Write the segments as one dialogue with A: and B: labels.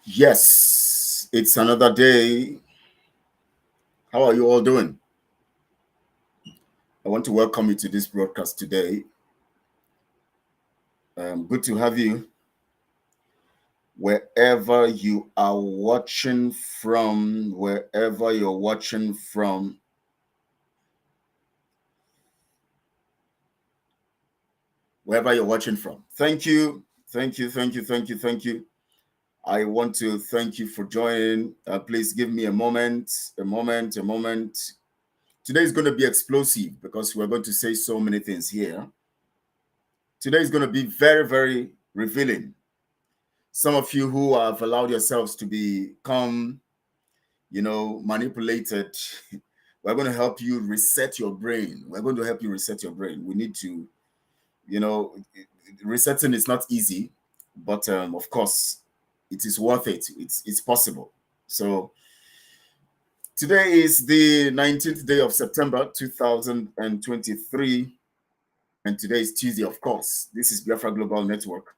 A: Yes, it's another day. How are you all doing? I want to welcome you to this broadcast today. Good to have you wherever you are watching from, wherever you're watching from. Wherever you're watching from. Thank you. Thank you. Thank you. Thank you. Thank you. I want to thank you for joining. Please give me a moment, a moment, a moment. Today is going to be explosive because we're going to say so many things here. Today is going to be very, very revealing. Some of you who have allowed yourselves to become, manipulated, we're going to help you reset your brain. We're going to help you reset your brain. We need to, you know, resetting is not easy, but of course, it is worth it. It's possible. So today is the 19th day of September 2023, and today is Tuesday, of course. This is Biafra Global Network.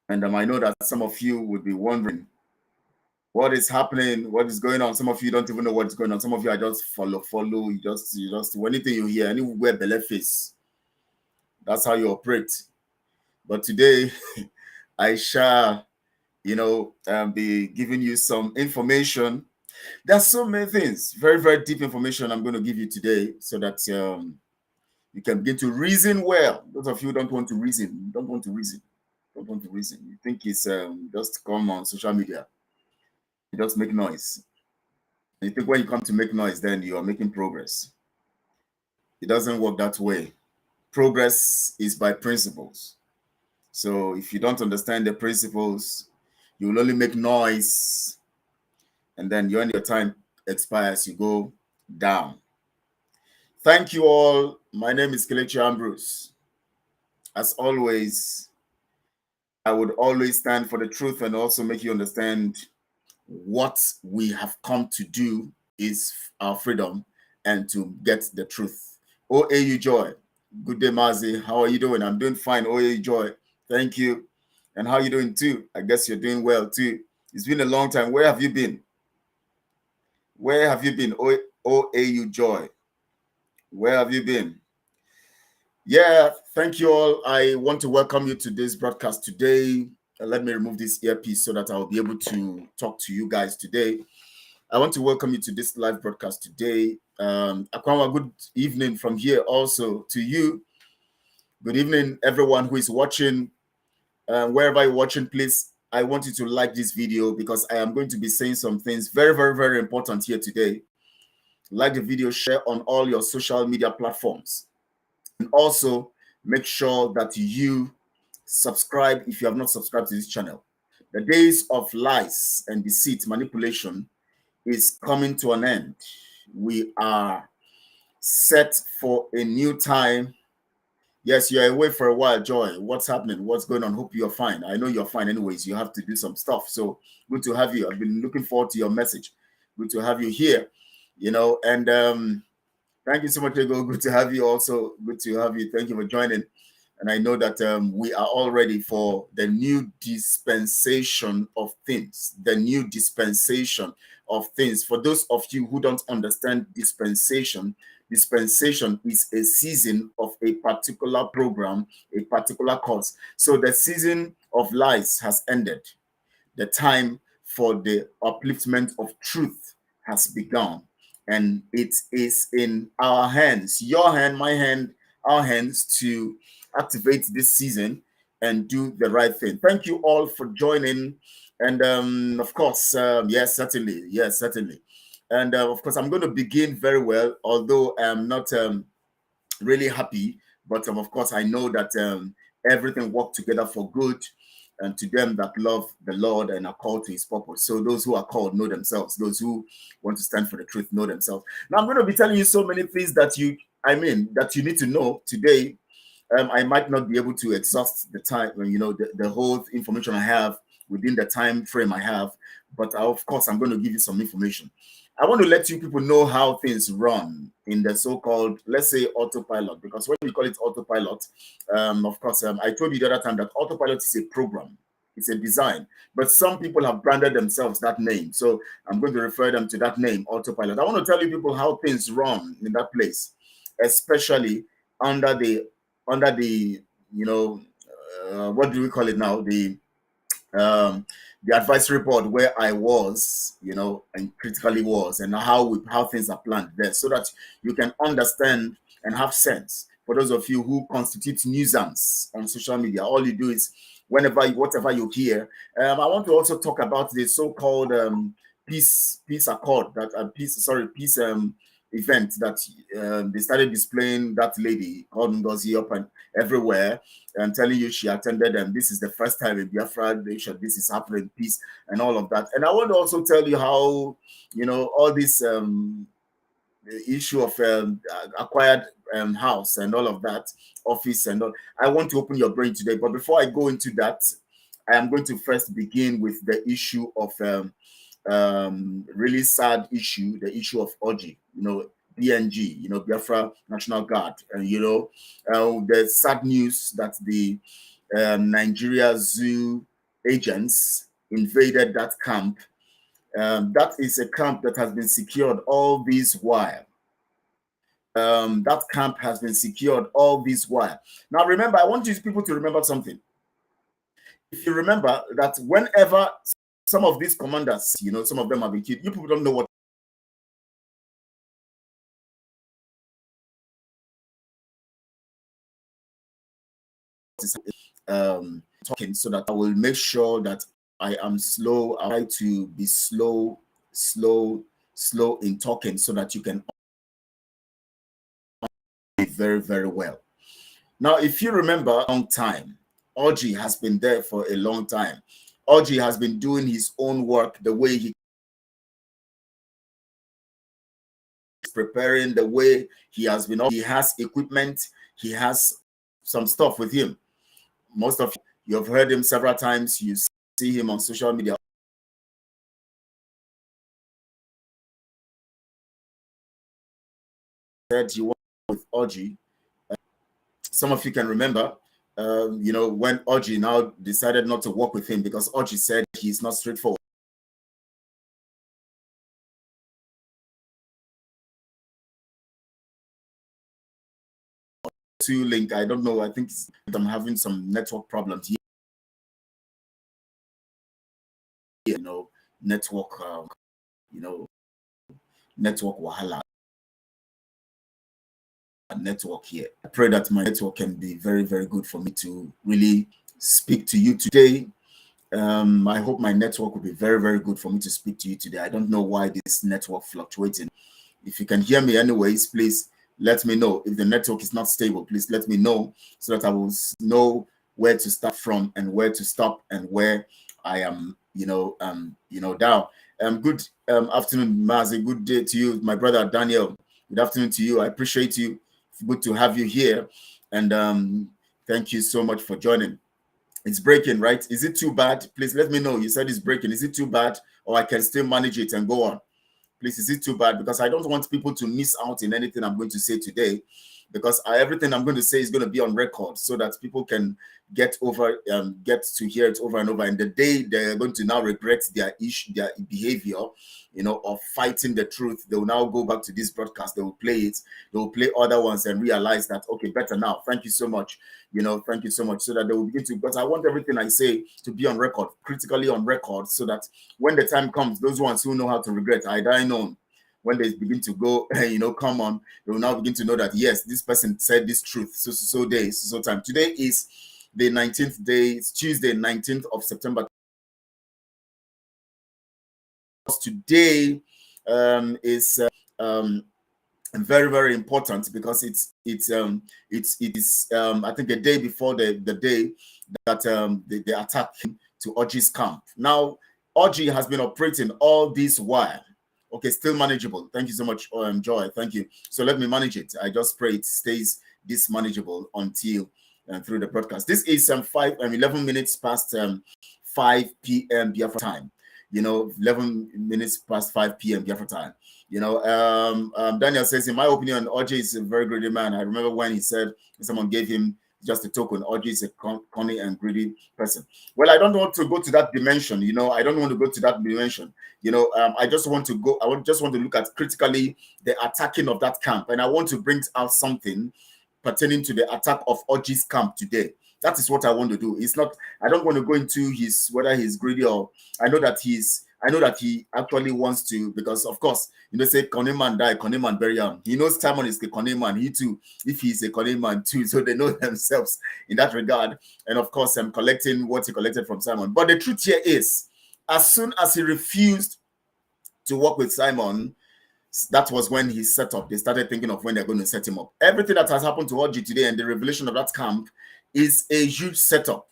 A: And I know that some of you would be wondering what is happening, what is going on. Some of you don't even know what's going on. Some of you are just follow. You just anything you hear, anywhere belly face. That's how you operate. But today, I shall, be giving you some information. There's so many things, very, very deep information I'm going to give you today so that you can begin to reason well. Those of you who don't want to reason, don't want to reason. You think it's just come on social media. You just make noise. You think when you come to make noise, then you are making progress. It doesn't work that way. Progress is by principles. So if you don't understand the principles, you will only make noise, and then when your time expires, you go down. Thank you all. My name is Kelechi Ambrose. As always, I would always stand for the truth and also make you understand what we have come to do is our freedom and to get the truth. OAU Joy. Good day, Mazi. How are you doing? I'm doing fine. OAU Joy. Thank you. And how are you doing too? I guess you're doing well too. It's been a long time. Where have you been? Where have you been? OAU Joy. Where have you been? Yeah, thank you all. I want to welcome you to this broadcast today. Let me remove this earpiece so that I'll be able to talk to you guys today. I want to welcome you to this live broadcast today. Akwanwa, good evening from here also to you. Good evening, everyone who is watching. Wherever you're watching, please, I want you to like this video because I am going to be saying some things very, very, very important here today. Like the video, share on all your social media platforms. And also make sure that you subscribe if you have not subscribed to this channel. The days of lies and deceit, manipulation is coming to an end. We are set for a new time. Yes, you're away for a while, Joy. What's happening? What's going on? Hope you're fine. I know you're fine anyways. You have to do some stuff. So good to have you. I've been looking forward to your message. Good to have you here. And thank you so much, Ego. Good to have you also. Good to have you. Thank you for joining. And I know that we are all ready for the new dispensation of things. The new dispensation of things. For those of you who don't understand dispensation, dispensation is a season of a particular program, a particular course. So the season of lies has ended. The time for the upliftment of truth has begun. And it is in our hands, your hand, my hand, our hands to activate this season and do the right thing. Thank you all for joining. And of course, yes, certainly. Yes, certainly. And of course, I'm going to begin very well, although I'm not really happy. But of course, I know that everything worked together for good and to them that love the Lord and are called to his purpose. So those who are called know themselves. Those who want to stand for the truth know themselves. Now I'm going to be telling you so many things that you need to know today. I might not be able to exhaust the time, the whole information I have within the time frame I have, but of course I'm going to give you some information. I want to let you people know how things run in the so-called, let's say, autopilot, because when we call it autopilot, of course, I told you the other time that autopilot is a program. It's a design. But some people have branded themselves that name. So I'm going to refer them to that name, autopilot. I want to tell you people how things run in that place, especially under the what do we call it now? Um, the advisory board where I was, and critically was, and how things are planned there, so that you can understand and have sense. For those of you who constitute nuisance on social media, all you do is whatever you hear. I want to also talk about the so-called peace accord that peace event that they started displaying that lady called Ngozi up and everywhere and telling you she attended, and this is the first time in Biafra nation this is happening, peace and all of that. And I want to also tell you how all this issue of acquired house and all of that, office and all. I want to open your brain today, but before I go into that, I am going to first begin with the issue of really sad issue, the issue of Oji, BNG, Biafra National Guard, and the sad news that the Nigeria Zoo agents invaded that camp. That is a camp that has been secured all this while. That camp has been secured all this while. Now, remember, I want you people to remember something. If you remember that whenever some of these commanders, some of them have been killed, you people don't know what is talking, so that I will make sure that I am slow. I try to be slow in talking so that you can very, very well. Now, if you remember, a long time, Oji has been there for a long time. Oji has been doing his own work the way he is preparing, the way he has been. He has equipment. He has some stuff with him. Most of you have heard him several times. You see him on social media. Said you work with Oji. Some of you can remember, when Oji now decided not to work with him because Oji said he's not straightforward. To link, I don't know. I think I'm having some network problems here. Network, network wahala. Network here. I pray that my network can be very, very good for me to really speak to you today. I hope my network will be very, very good for me to speak to you today. I don't know why this network fluctuating. If you can hear me anyways, please let me know. If the network is not stable, please let me know so that I will know where to start from and where to stop and where I am, down. Good afternoon, Mazi. Good day to you, my brother Daniel. Good afternoon to you. I appreciate you. Good to have you here. And thank you so much for joining. It's breaking, right? Is it too bad? Please let me know. You said it's breaking. Is it too bad, or I can still manage it and go on? Please, is it too bad? Because I don't want people to miss out in anything I'm going to say today, because everything I'm going to say is going to be on record so that people can get to hear it over and over. And the day they're going to now regret their behavior, of fighting the truth, they will now go back to this broadcast. They will play it. They will play other ones and realize that, okay, better now. Thank you so much. Thank you so much. So that they will begin to, but I want everything I say to be on record, critically on record, so that when the time comes, those ones who know how to regret, I know when they begin to go, come on, they will now begin to know that, yes, this person said this truth. So day, so time. Today is the 19th day. It's Tuesday, 19th of September. Today is very, very important because it is I think a day before the day that the attack to Oji's camp. Now, Oji has been operating all this while. Okay, still manageable. Thank you so much, Joy. Thank you. So let me manage it. I just pray it stays this manageable until through the broadcast. This is 11 minutes past 5 p.m. Biafra time. 11 minutes past 5 p.m. Biafra time. Daniel says, in my opinion, Oji is a very great man. I remember when he said someone gave him just a token. Oji is a cunning and greedy person. Well, I don't want to go to that dimension. I don't want to go to that dimension. I just want to go. Just want to look at critically the attacking of that camp, and I want to bring out something pertaining to the attack of Oji's camp today. That is what I want to do. It's not. I don't want to go into whether he's greedy or. I know that he actually wants to, because of course, say Kone man die, Kone man bury him. He knows Simon is the Kone man. He too, if he's a Kone man too, so they know themselves in that regard. And of course, I'm collecting what he collected from Simon. But the truth here is, as soon as he refused to work with Simon, that was when he set up. They started thinking of when they're going to set him up. Everything that has happened to Oji today and the revelation of that camp is a huge setup.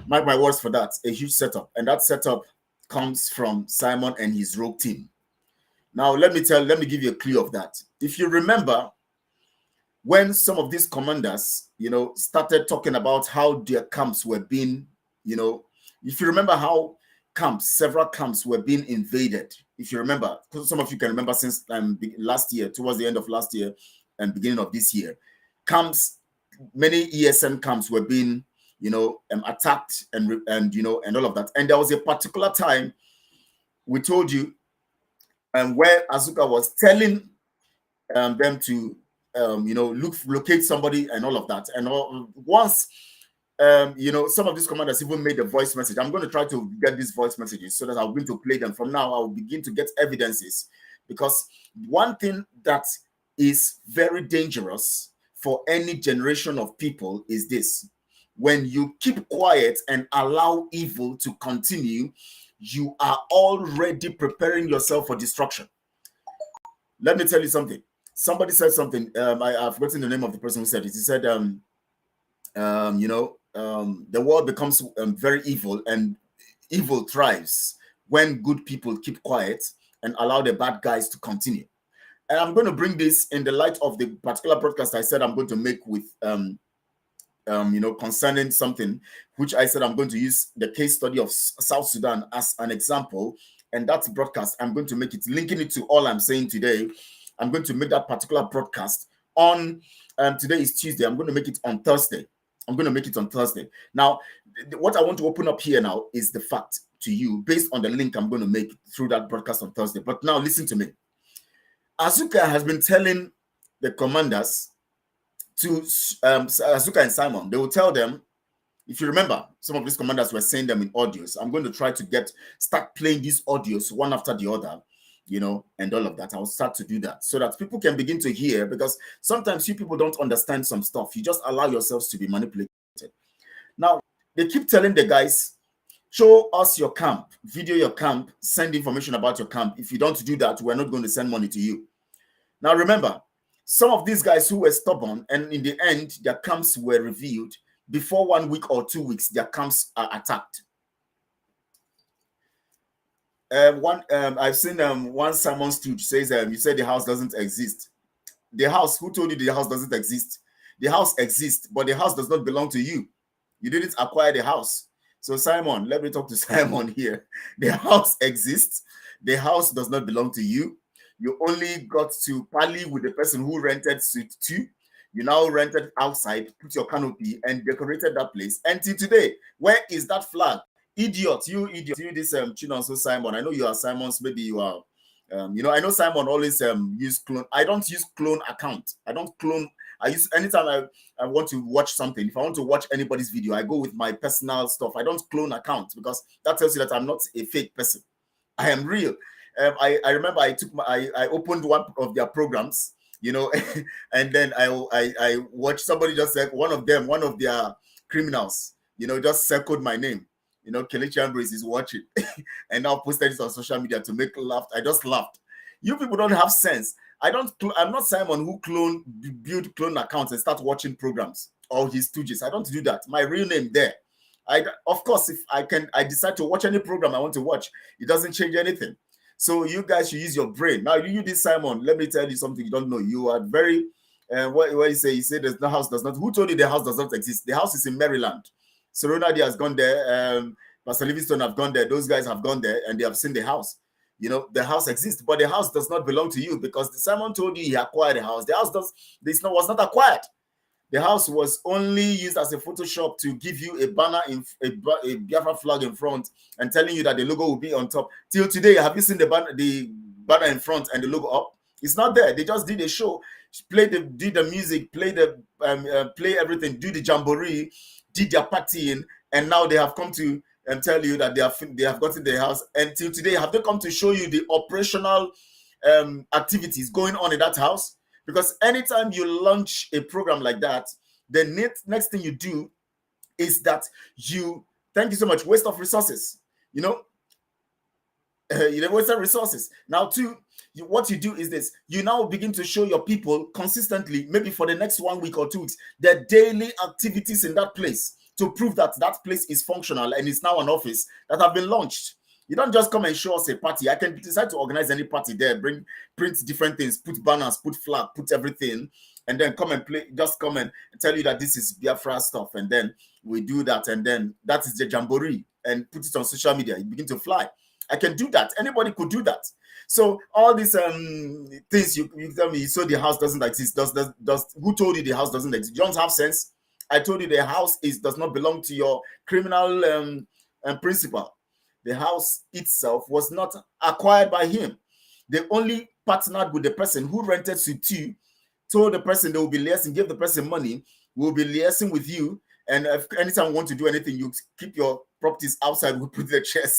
A: Mark my words for that, a huge setup. And that setup comes from Simon and his rogue team. Now, let me give you a clue of that. If you remember, when some of these commanders, started talking about how their camps were being, if you remember how several camps were being invaded. If you remember, because some of you can remember since last year, towards the end of last year and beginning of this year, many ESN camps were being, attacked and all of that. And there was a particular time we told you, where Azuka was telling them to, locate somebody and all of that. And once, some of these commanders even made a voice message. I'm going to try to get these voice messages so that I'll begin to play them. From now, I'll begin to get evidences, because one thing that is very dangerous for any generation of people is this: when you keep quiet and allow evil to continue, you are already preparing yourself for destruction. Let me tell you something. Somebody said something. I've forgotten the name of the person who said it. He said, the world becomes very evil, and evil thrives when good people keep quiet and allow the bad guys to continue. And I'm going to bring this in the light of the particular broadcast I said I'm going to make with, concerning something, which I said I'm going to use the case study of South Sudan as an example. And that broadcast, I'm going to make it, linking it to all I'm saying today. I'm going to make that particular broadcast on, today is Tuesday. I'm going to make it on Thursday. Now, what I want to open up here now is the fact to you based on the link I'm going to make through that broadcast on Thursday. But now listen to me. Azuka has been telling the commanders to Azuka and Simon, they will tell them, if you remember, some of these commanders were saying them in audios. I'm going to try to start playing these audios one after the other, and all of that. I'll start to do that so that people can begin to hear, because sometimes you people don't understand some stuff. You just allow yourselves to be manipulated. Now, they keep telling the guys, show us your camp, video your camp, send information about your camp. If you don't do that, we're not going to send money to you. Now, remember, some of these guys who were stubborn, and in the end, their camps were revealed. Before 1 week or 2 weeks, their camps are attacked. I've seen one Simon Stooge says, you said the house doesn't exist. The house, who told you the house doesn't exist? The house exists, but the house does not belong to you. You didn't acquire the house. So Simon, let me talk to Simon here. The house exists. The house does not belong to you. You only got to parley with the person who rented suite 2. You now rented outside, put your canopy, and decorated that place. Until today, where is that flag? Idiot, you this Chinonso Simon. I know you are Simon's, maybe you are, I know Simon always use clone. I don't use clone account. I don't clone. I use, anytime I want to watch something, if I want to watch anybody's video, I go with my personal stuff. I don't clone account, because that tells you that I'm not a fake person. I am real. I remember I opened one of their programs, and then I watched somebody just said one of their criminals, just circled my name. Kelechi Ambrose is watching, and now posted it on social media to make laugh. I just laughed. You people don't have sense. I'm not Simon who build clone accounts and start watching programs or his stooges. I don't do that. My real name there. Of course, if I decide to watch any program I want to watch, it doesn't change anything. So you guys should use your brain. Now, you this Simon, let me tell you something you don't know. You are very, what you say? You say the house does not. Who told you the house does not exist? The house is in Maryland. Serona has gone there. Pastor Livingstone have gone there. Those guys have gone there and they have seen the house. The house exists, but the house does not belong to you, because Simon told you he acquired the house. The house was not acquired. The house was only used as a Photoshop to give you a banner in a Biafra flag in front and telling you that the logo will be on top. Till today, have you seen the banner in front and the logo up? It's not there. They just did a show, did the music, play everything, do the jamboree, did their partying, and now they have come to tell you that they have gotten the house. And till today, have they come to show you the operational activities going on in that house? Because anytime you launch a program like that, the next thing you do is that thank you so much, waste of resources. Waste of resources. Now, what you do is this: you now begin to show your people consistently, maybe for the next 1 week or 2 weeks, the daily activities in that place to prove that that place is functional and it's now an office that have been launched. You don't just come and show us a party. I can decide to organize any party there, print different things, put banners, put flag, put everything, and then come and play. Just come and tell you that this is Biafra stuff, and then we do that, and then that is the jamboree, and put it on social media. You begin to fly. I can do that. Anybody could do that. So all these things you tell me, so the house doesn't exist. Who told you the house doesn't exist? You don't have sense. I told you the house does not belong to your criminal principal. The house itself was not acquired by him. They only partnered with the person who rented suite 2, told the person they will be liaising, gave the person money, we'll be liaising with you. And if anytime we want to do anything, you keep your properties outside. We put the chairs,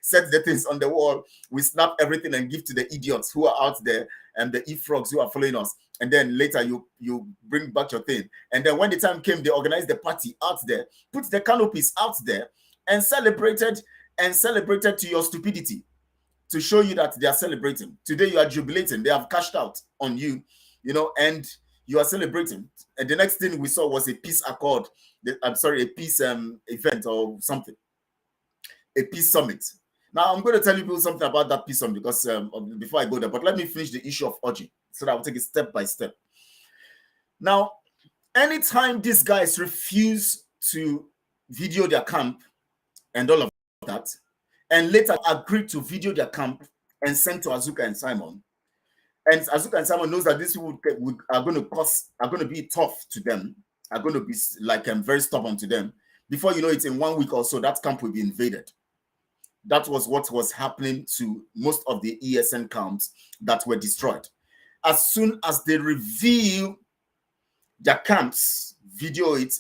A: set the things on the wall. We snap everything and give to the idiots who are out there and the e-frogs who are following us. And then later you bring back your thing. And then when the time came, they organized the party out there, put the canopies out there, and celebrated to your stupidity, to show you that they are celebrating. Today you are jubilating. They have cashed out on you, and you are celebrating. And the next thing we saw was a peace accord. A peace event or something. A peace summit. Now I'm going to tell you people something about that peace summit because before I go there, but let me finish the issue of orgy so that I'll take it step by step. Now, anytime these guys refuse to video their camp and all of that, and later agreed to video their camp and send to Azuka and Simon, and Azuka and Simon knows that these people are going to be tough to them, are going to be like very stubborn to them. Before you know it, in 1 week or so, that camp will be invaded. That was what was happening to most of the ESN camps that were destroyed. As soon as they reveal their camps, video it,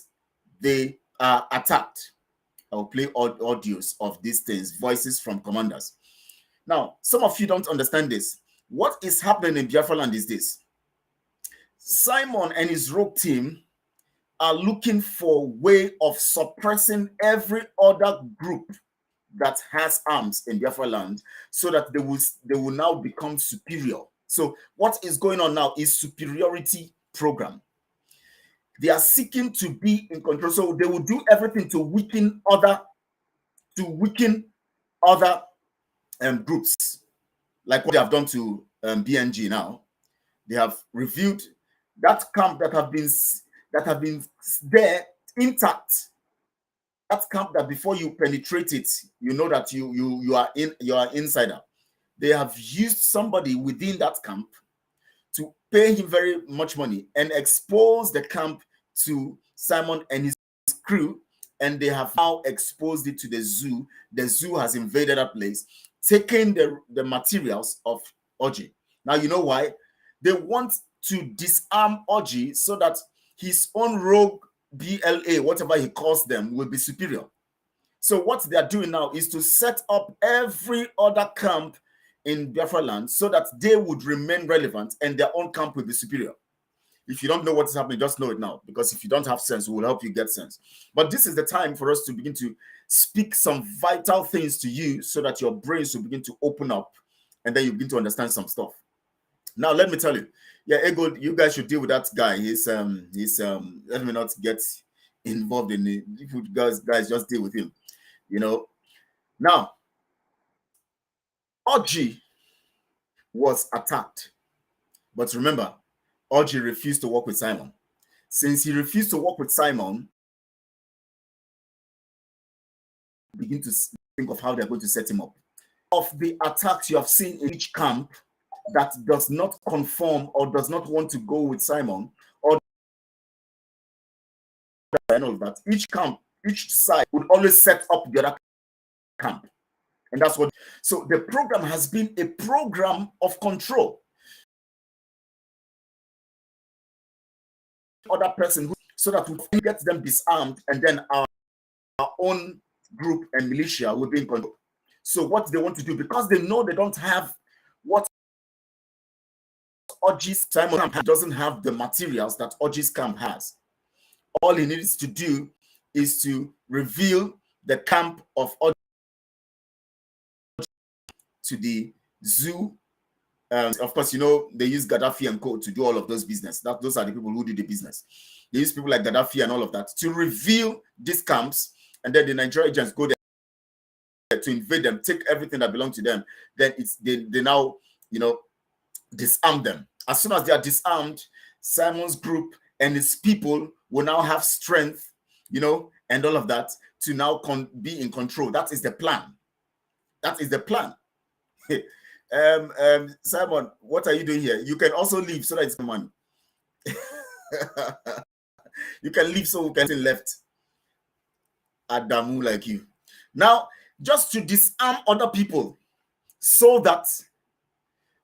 A: they are attacked. I'll play audios of these things, voices from commanders. Now, some of you don't understand this. What is happening in Biafra land is this. Simon and his rogue team are looking for a way of suppressing every other group that has arms in Biafra land so that they will now become superior. So what is going on now is superiority program. They are seeking to be in control. So they will do everything to weaken other groups, like what they have done to BNG now. They have reviewed that camp that have been there intact. That camp that before you penetrate it, you know that you are insider. They have used somebody within that camp to pay him very much money and expose the camp to Simon and his crew, and they have now exposed it to the zoo. The zoo has invaded that place, taking the materials of Oji. Now you know why? They want to disarm Oji so that his own rogue BLA, whatever he calls them, will be superior. So what they are doing now is to set up every other camp in Biafra land so that they would remain relevant and their own camp will be superior. If you don't know what is happening, just know it now, because if you don't have sense, we will help you get sense. But this is the time for us to begin to speak some vital things to you so that your brains will begin to open up and then you begin to understand some stuff. Now, let me tell you, yeah, Ego, you guys should deal with that guy. Let me not get involved in it. You guys just deal with him, Now, Oji was attacked. But remember, Oji refused to work with Simon. Since he refused to work with Simon, begin to think of how they're going to set him up. Of the attacks you have seen in each camp that does not conform or does not want to go with Simon, or and all of that, each side would always set up the other camp. And that's what, so the program has been a program of control. Other person, so that we get them disarmed, and then our own group and militia will be in control. So what they want to do, because they know they don't have what Orji's Simon Camp doesn't have the materials that Orji's camp has. All he needs to do is to reveal the camp of Orji to the zoo. Of course, you know, they use Gaddafi and co to do all of those business. Those are the people who do the business. They use people like Gaddafi and all of that to reveal these camps, and then the Nigerian agents go there to invade them, take everything that belongs to them. Then they now, you know, disarm them. As soon as they are disarmed, Simon's group and his people will now have strength, you know, and all of that to now be in control. That is the plan. That is the plan. Simon, what are you doing here? You can also leave so that it's money. You can leave so we can see left Adamu like you. Now, just to disarm other people so that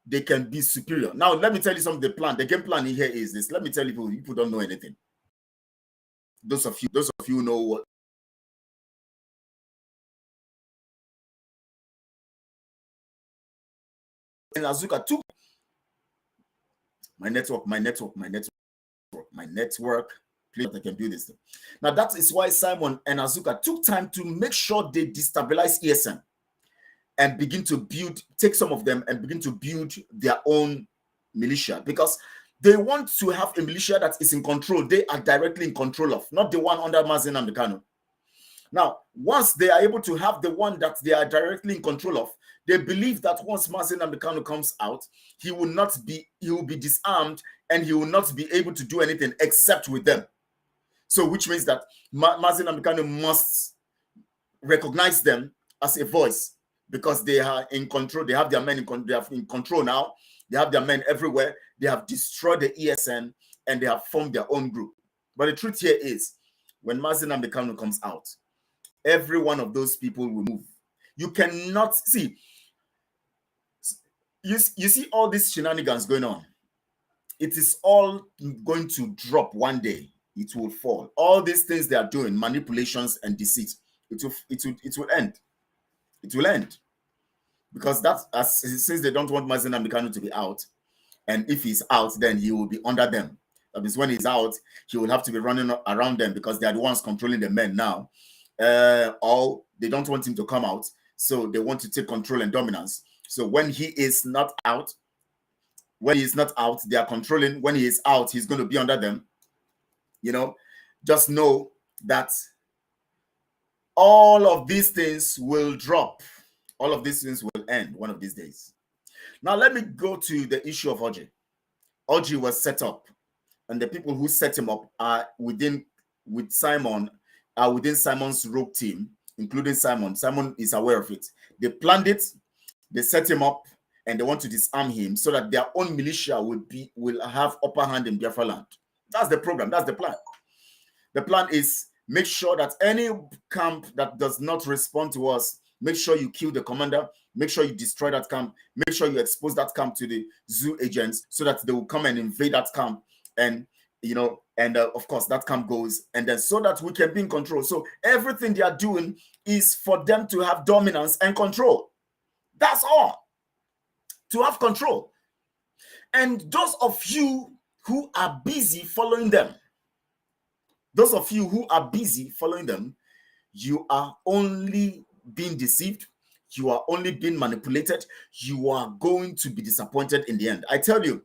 A: they can be superior. Now, let me tell you something. The plan, the game plan in here is this. Let me tell you, people don't know anything. Those of you know what. And Azuka took my network. Please, I can do this thing. Now, that is why Simon and Azuka took time to make sure they destabilize ESN and begin to take some of them and begin to build their own militia, because they want to have a militia that is in control. They are directly in control of, not the one under Mazen and Kano. Now, once they are able to have the one that they are directly in control of, they believe that once Mazen Namdekano comes out, he will be disarmed and he will not be able to do anything except with them. So, which means that Mazen Namdekano must recognize them as a voice, because they are in control. They have their men in control now. They have their men everywhere. They have destroyed the ESN and they have formed their own group. But the truth here is, when Mazen Namdekano comes out, every one of those people will move. You cannot see. You see all these shenanigans going on. It is all going to drop one day. It will fall. All these things they are doing, manipulations and deceit, it will end. It will end. Because since they don't want Mazen Namdekano to be out, and if he's out, then he will be under them. That means when he's out, he will have to be running around them, because they are the ones controlling the men now. Or they don't want him to come out, so they want to take control and dominance. So when he is not out, they are controlling. When he is out, he's going to be under them. You know, just know that all of these things will drop. All of these things will end one of these days. Now, let me go to the issue of Orji. Orji was set up, and the people who set him up are within Simon's rogue team, including Simon. Simon is aware of it. They planned it, they set him up, and they want to disarm him so that their own militia will have upper hand in Biafra land. That's the program. That's the plan. The plan is make sure that any camp that does not respond to us, make sure you kill the commander, make sure you destroy that camp, make sure you expose that camp to the zoo agents so that they will come and invade that camp, and of course that camp goes, and then so that we can be in control. So everything they are doing is for them to have dominance and control. That's all. To have control. And those of you who are busy following them, you are only being deceived. You are only being manipulated. You are going to be disappointed in the end. I tell you,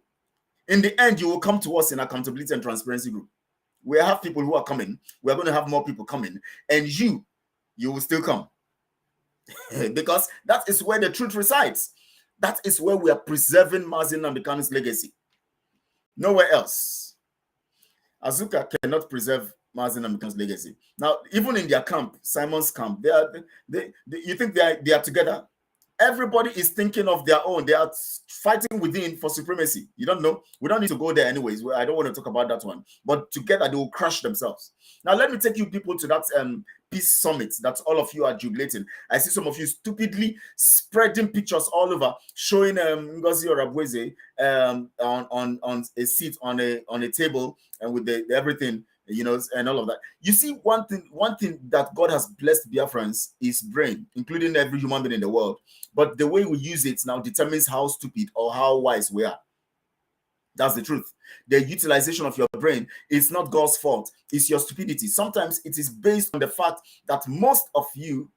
A: in the end, you will come to us in accountability and transparency group. We have people who are coming. We are going to have more people coming. And you will still come. Because that is where the truth resides. That is where we are preserving Mazen Namdekano's legacy. Nowhere else. Azuka cannot preserve Mazen Namdekano's legacy. Now, even in their camp, Simon's camp, you think they are together? Everybody is thinking of their own. They are fighting within for supremacy. You don't know. We don't need to go there anyways. I don't want to talk about that one. But together they will crush themselves. Now let me take you people to that peace summit that all of you are jubilating. I see some of you stupidly spreading pictures all over, showing Ngozi Orabweze on a seat on a table and with the everything, you know, and all of that. You see, one thing that God has blessed Biafrans is brain, including every human being in the world. But the way we use it now determines how stupid or how wise we are. That's the truth. The utilization of your brain is not God's fault. It's your stupidity. Sometimes it is based on the fact that most of you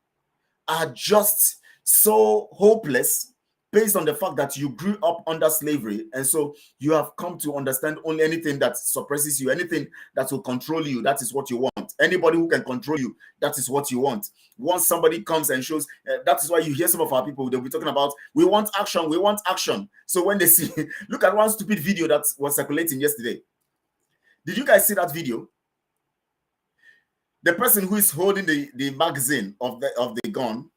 A: are just so hopeless based on the fact that you grew up under slavery. And so you have come to understand only anything that suppresses you, anything that will control you, that is what you want. Anybody who can control you, that is what you want. Once somebody comes and shows, that is why you hear some of our people, they'll be talking about, we want action, we want action. So when they see, look at one stupid video that was circulating yesterday. Did you guys see that video? The person who is holding the magazine of the gun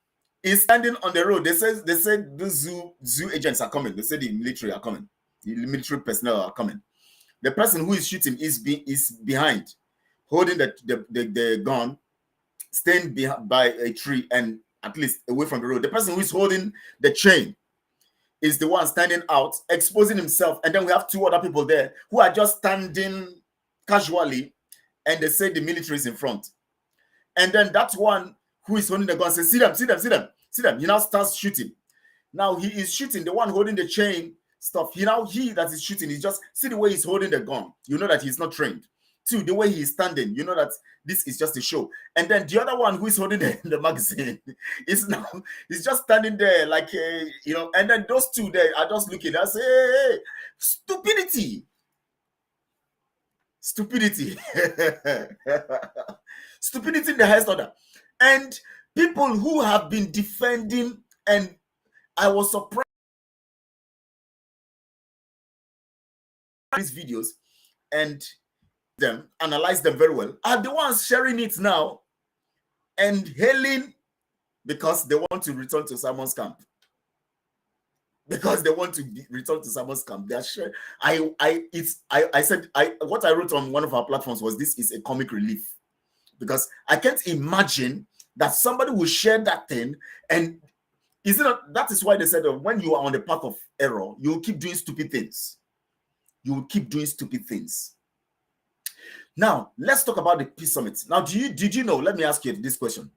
A: is standing on the road. They said the zoo agents are coming. They said the military are coming. The military personnel are coming. The person who is shooting is behind, holding the gun, staying by a tree and at least away from the road. The person who is holding the chain is the one standing out, exposing himself. And then we have two other people there who are just standing casually, and they say the military is in front. And then that one who is holding the gun says, see them, see them, see them, see them. He now starts shooting. Now he is shooting. The one holding the chain stuff, he that is shooting, is just, see the way he's holding the gun. You know that he's not trained. Two, the way he is standing, you know that this is just a show. And then the other one who is holding the magazine he's just standing there like, you know, and then those two there are just looking and say, hey, stupidity. Stupidity. Stupidity in the highest order. And people who have been defending, and I was surprised these videos and them, analyze them very well, are the ones sharing it now and hailing because they want to return to Simon's camp. Because they want to return to Simon's camp. They are sharing. I said what I wrote on one of our platforms was, this is a comic relief. Because I can't imagine that somebody will share that thing, and is it not, that is why they said that when you are on the path of error, you will keep doing stupid things. You will keep doing stupid things. Now, let's talk about the Peace Summit. Now, did you know, let me ask you this question.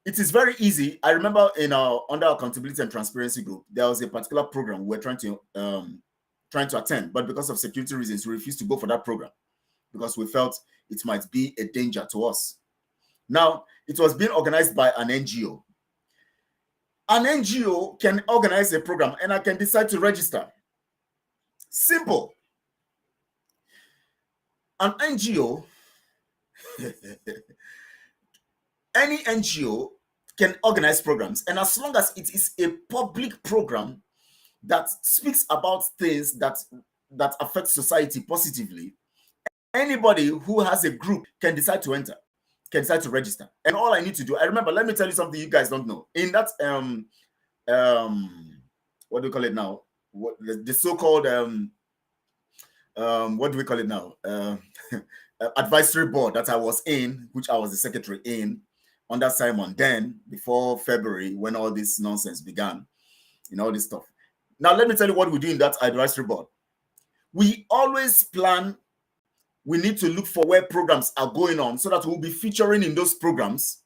A: It is very easy. I remember in our under accountability and transparency group, there was a particular program we were trying to attend, but because of security reasons, we refused to go for that program because we felt it might be a danger to us. Now, it was being organized by an NGO. An NGO can organize a program and I can decide to register. Simple. An NGO, any NGO can organize programs, and as long as it is a public program that speaks about things that affect society positively, anybody who has a group can decide to enter, can decide to register. And all I need to do, I remember, let me tell you something you guys don't know. In that what do we call it now? What the so-called what do we call it now? Advisory board that I was in, which I was the secretary in under Simon, then before February, when all this nonsense began, you know, all this stuff. Now, let me tell you what we do in that advisory board. We always plan, we need to look for where programs are going on so that we'll be featuring in those programs.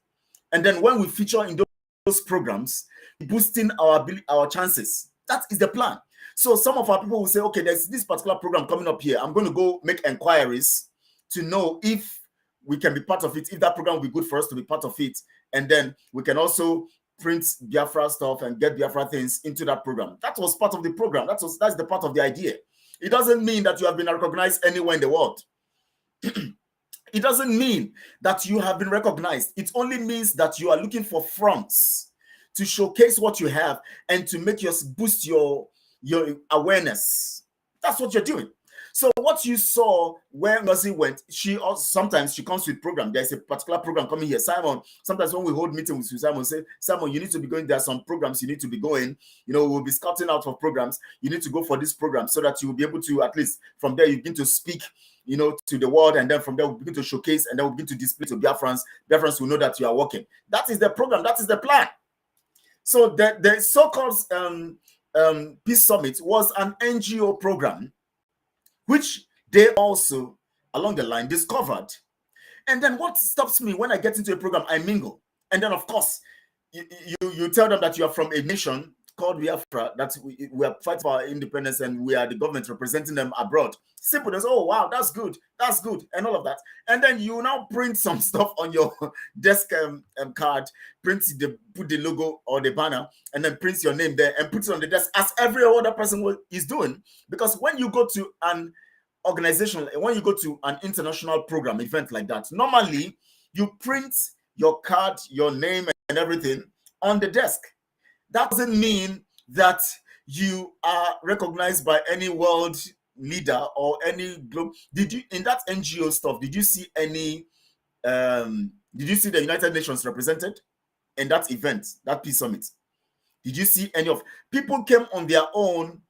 A: And then when we feature in those programs, boosting our chances. That is the plan. So some of our people will say, okay, there's this particular program coming up here. I'm going to go make inquiries to know if we can be part of it, if that program will be good for us to be part of it. And then we can also print Biafra stuff and get Biafra things into that program. That was part of the program. That's the part of the idea. It doesn't mean that you have been recognized anywhere in the world. It doesn't mean that you have been recognized. It only means that you are looking for fronts to showcase what you have and to make boost your awareness. That's what you're doing. So what you saw where Ngozi went, she also sometimes she comes with program. There's a particular program coming here. Simon, sometimes when we hold meetings with Simon, say, Simon, you need to be going. There are some programs you need to be going. We'll be scouting out for programs. You need to go for this program so that you will be able to, at least from there, you begin to speak, to the world, and then from there we'll begin to showcase, and then we'll begin to display to Biafrans. Biafrans will know that you are working. That is the program. That is the plan. So the so-called Peace Summit was an NGO program, which they also, along the line, discovered. And then what stops me when I get into a program, I mingle. And then, of course, you tell them that you are from a nation called Biafra, that we are fighting for our independence and we are the government representing them abroad. Simple. There's, oh, wow, that's good, and all of that. And then you now print some stuff on your desk card, put the logo or the banner, and then print your name there and put it on the desk as every other person is doing. Because when you go to an organization, when you go to an international program event like that, normally you print your card, your name, and everything on the desk. That doesn't mean that you are recognized by any world leader or any group. Did you, in that NGO stuff, did you see any did you see the United Nations represented in that event, that Peace Summit? Did you see any of people came on their own?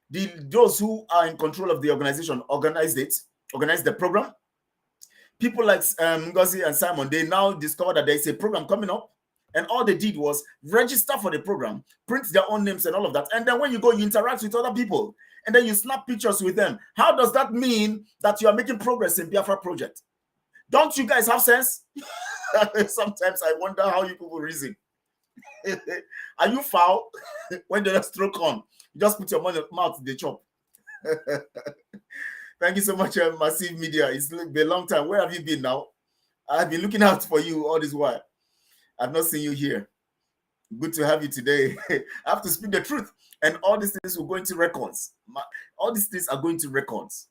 A: Those who are in control of the organization organized the program. People like Ngozi and Simon, they now discovered that there is a program coming up, and all they did was register for the program, print their own names and all of that. And then when you go, you interact with other people, and then you snap pictures with them. How does that mean that you are making progress in Biafra project? Don't you guys have sense? Sometimes I wonder how you people reason. Are you foul? When the stroke on, you just put your mouth in the chop. Thank you so much, Massive Media. It's been a long time. Where have you been now? I've been looking out for you all this while. I've not seen you here. Good to have you today. I have to speak the truth. And all these things will go into records. All these things are going to records.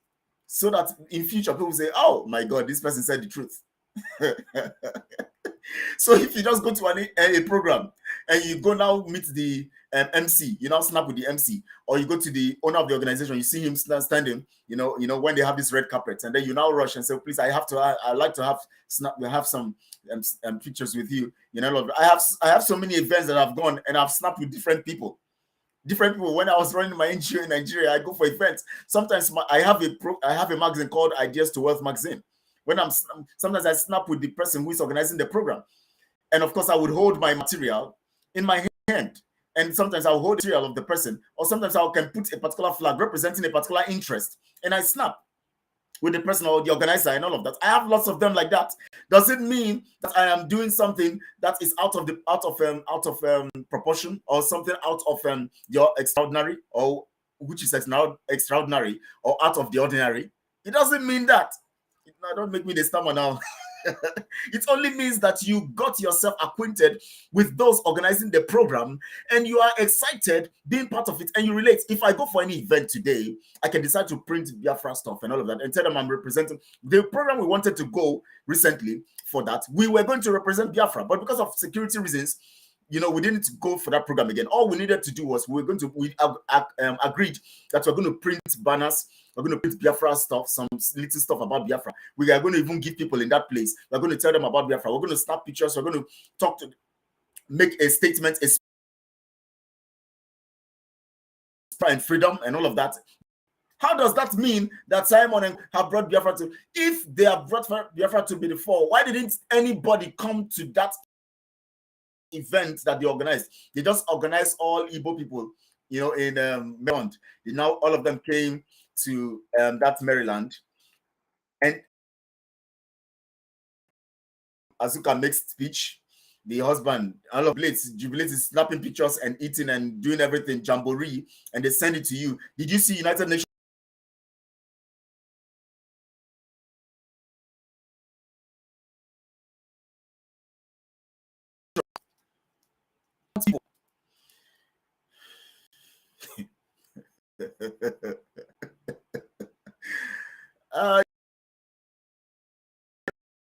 A: So that in future, people say, oh my God, this person said the truth. So if you just go to a program and you go now meet the MC, you now snap with the MC, or you go to the owner of the organization, you see him standing, when they have this red carpet, and then you now rush and say, please, I like to have some pictures with you. I have so many events that I've gone and I've snapped with different people. When I was running my NGO in Nigeria, I go for events. Sometimes I have a magazine called Ideas to Wealth magazine. Sometimes I snap with the person who is organizing the program. And of course, I would hold my material in my hand. And sometimes I'll hold the material of the person, or sometimes I can put a particular flag representing a particular interest, and I snap with the person or the organizer and all of that. I have lots of them like that. Does it mean that I am doing something that is out of proportion, or something out of your extraordinary, or which is extraordinary, or out of the ordinary? It doesn't mean that. No, don't make me the stammer now. It only means that you got yourself acquainted with those organizing the program, and you are excited being part of it, and you relate. If I go for any event today, I can decide to print Biafra stuff and all of that and tell them I'm representing the program. We wanted to go recently for that. We were going to represent Biafra, but because of security reasons, we didn't go for that program again. All we needed to do was we agreed that we're going to print banners. We're going to print Biafra stuff, some little stuff about Biafra. We are going to even give people in that place. We're going to tell them about Biafra. We're going to snap pictures. We're going to make a statement, and freedom and all of that. How does that mean that Simon have brought Biafra to? If they have brought Biafra to be the fore, why didn't anybody come to that event that they organized? They just organized all Igbo people, in Maryland. Now all of them came to that Maryland, and Azuka makes speech. The husband, all of Jubilate is snapping pictures and eating and doing everything, jamboree, and they send it to you. Did you see United Nations?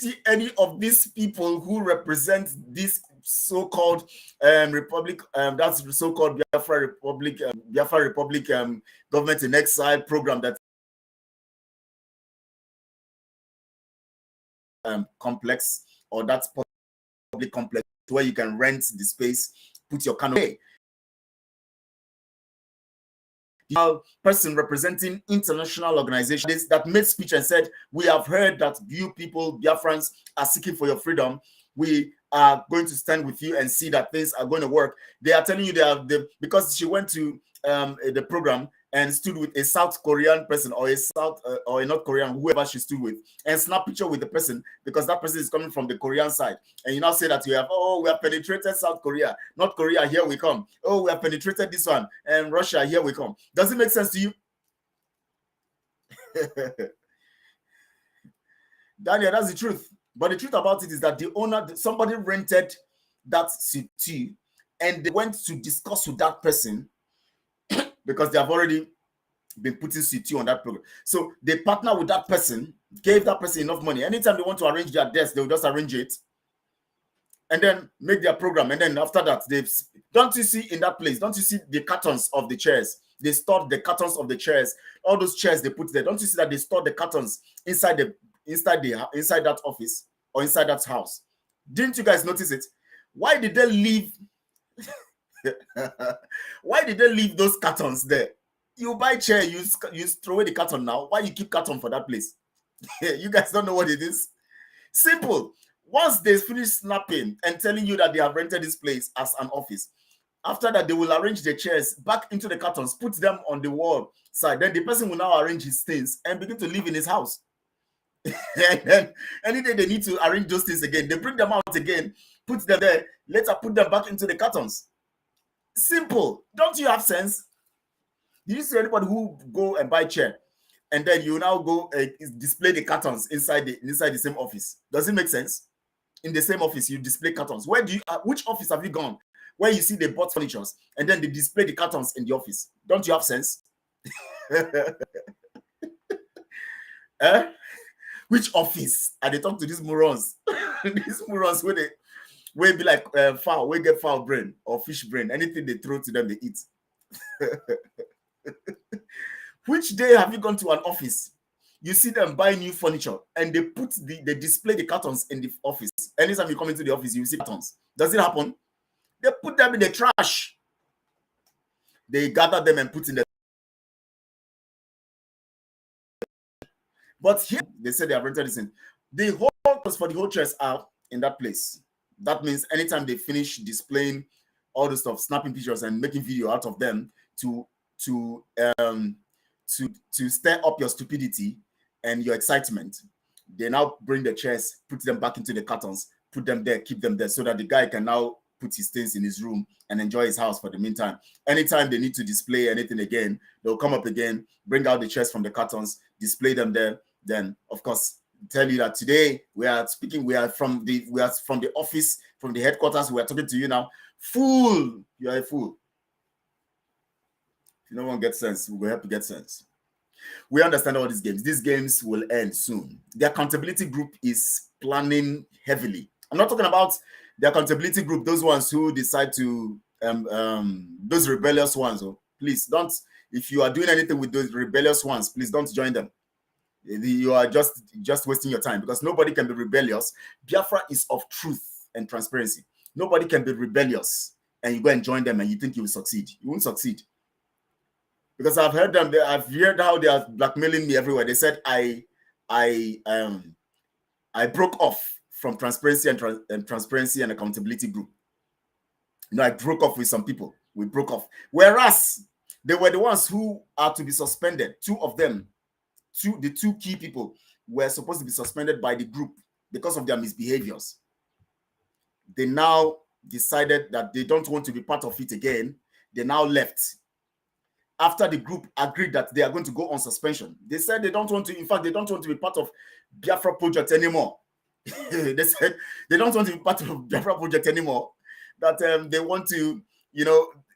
A: See any of these people who represent this so-called republic, that's the so-called Biafra Republic government in exile program that complex or that public complex where you can rent the space, put your canopy. The person representing international organizations that made speech and said, we have heard that you people, Biafrans, are seeking for your freedom. We are going to stand with you and see that things are going to work. They are telling you because she went to the program and stood with a South Korean person or a North Korean, whoever she stood with, and snap picture with the person because that person is coming from the Korean side. And you now say that we have penetrated South Korea, North Korea, here we come. Oh, we have penetrated this one, and Russia, here we come. Does it make sense to you? Daniel, that's the truth. But the truth about it is that somebody rented that city and they went to discuss with that person because they have already been putting CT on that program. So they partner with that person, gave that person enough money. Anytime they want to arrange their desk, they'll just arrange it and then make their program. And then after that, don't you see in that place, don't you see the cartons of the chairs? They stored the cartons of the chairs, all those chairs they put there. Don't you see that they stored the cartons inside that office or inside that house? Didn't you guys notice it? Why did they leave? Why did they leave those cartons there? You buy chair, you throw away the carton now. Why you keep carton for that place? You guys don't know what it is? Simple. Once they finish snapping and telling you that they have rented this place as an office, after that, they will arrange the chairs back into the cartons, put them on the wall side. Then the person will now arrange his things and begin to live in his house. And then any day they need to arrange those things again, they bring them out again, put them there, later put them back into the cartons. Simple. Don't you have sense? Did you see anybody who go and buy chair and then you now go display the cartons inside the same office? Does it make sense? In the same office, you display cartons. Which office have you gone where you see they bought furniture and then they display the cartons in the office? Don't you have sense? Eh? Which office? And they talk to these morons. These morons where be like fowl, we get fowl brain or fish brain. Anything they throw to them, they eat. Which day have you gone to an office? You see them buy new furniture and they display the cartons in the office. Anytime you come into the office, you see cartons. Does it happen? They put them in the trash. They gather them and put in the. But here they said they have rented this in. The whole cost for the whole chairs are in that place. That means anytime they finish displaying all the stuff, snapping pictures and making video out of them to stir up your stupidity and your excitement, they now bring the chairs, put them back into the cartons, put them there, keep them there, so that the guy can now put his things in his room and enjoy his house for the meantime. Anytime they need to display anything again, they'll come up again, bring out the chairs from the cartons, display them there. Then, of course, tell you that today we are from the office, from the headquarters. We are talking to you now. Fool, you are a fool. If no one gets sense, we will help you get sense. We understand all these games. These games will end soon. The accountability group is planning heavily. I'm not talking about the accountability group, those ones who decide to those rebellious ones. Oh, please don't. If you are doing anything with those rebellious ones, please don't join them. You are just wasting your time, because nobody can be rebellious. Biafra is of truth and transparency. Nobody can be rebellious and you go and join them and you think you will succeed. You won't succeed. Because I've heard them. I've heard how they are blackmailing me everywhere. They said I broke off from transparency and transparency and accountability group. You know, I broke off with some people. We broke off. Whereas they were the ones who are to be suspended. Two of them, the two key people, were supposed to be suspended by the group because of their misbehaviors. They now decided that they don't want to be part of it again. They now left. After the group agreed that they are going to go on suspension, they said they don't want to. In fact, they don't want to be part of Biafra project anymore. They said they don't want to be part of Biafra project anymore. That they want to,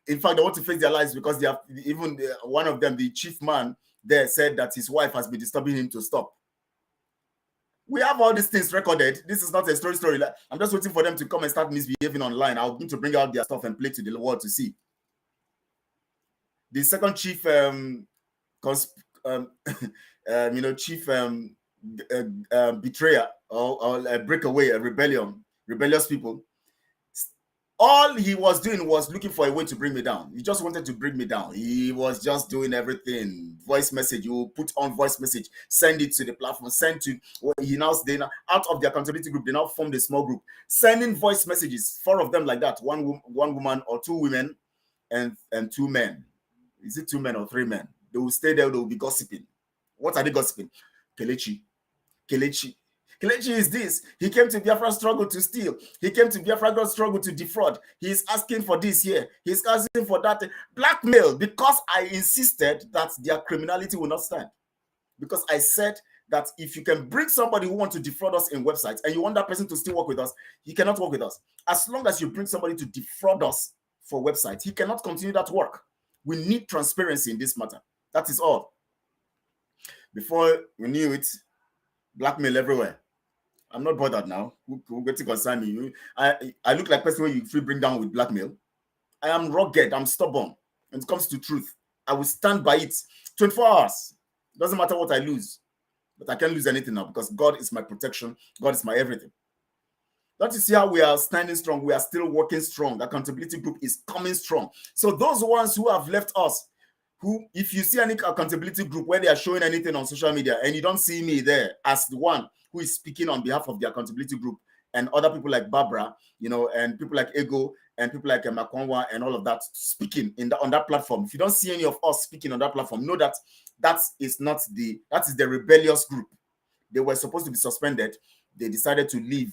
A: in fact, they want to face their lives, because they have one of them, the chief man there, said that his wife has been disturbing him to stop. We have all these things recorded. This is not a story. I'm just waiting for them to come and start misbehaving online. I'll need to bring out their stuff and play to the world to see. The second chief, chief betrayer, or a breakaway, a rebellious people. All he was doing was looking for a way to bring me down. He just wanted to bring me down. He was just doing everything. Voice message, you put on voice message, send it to the platform, send to they now out of the accountability group, they now formed a small group, sending voice messages, 4 of them like that, one woman or 2 women and 2 men. Is it 2 men or 3 men? They will stay there, they will be gossiping. What are they gossiping? Kelechi is this. He came to Biafra struggle to steal. He came to Biafra struggle to defraud. He's asking for this here. He's asking for that. Blackmail, because I insisted that their criminality will not stand. Because I said that if you can bring somebody who wants to defraud us in websites and you want that person to still work with us, he cannot work with us. As long as you bring somebody to defraud us for websites, he cannot continue that work. We need transparency in this matter. That is all. Before we knew it, blackmail everywhere. I'm not bothered now. Who get to concern me? I look like person where you free bring down with blackmail. I am rugged. I'm stubborn. When it comes to truth, I will stand by it. 24 hours. Doesn't matter what I lose. But I can't lose anything now because God is my protection. God is my everything. Don't you see how we are standing strong? We are still working strong. The accountability group is coming strong. So those ones who have left us, who, if you see any accountability group where they are showing anything on social media and you don't see me there as the one who is speaking on behalf of the accountability group and other people like Barbara, and people like Ego and people like Makonwa and all of that speaking on that platform. If you don't see any of us speaking on that platform, know that that is the rebellious group. They were supposed to be suspended. They decided to leave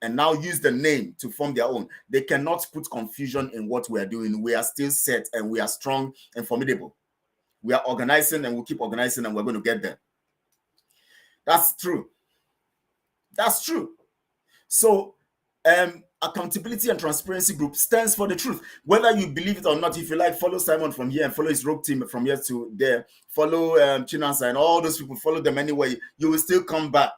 A: and now use the name to form their own. They cannot put confusion in what we are doing. We are still set and we are strong and formidable. We are organizing and we'll keep organizing and we're going to get there. That's true. That's true. So accountability and transparency group stands for the truth. Whether you believe it or not, if you like, follow Simon from here and follow his rogue team from here to there. Follow Chinansa and all those people, follow them anyway. You will still come back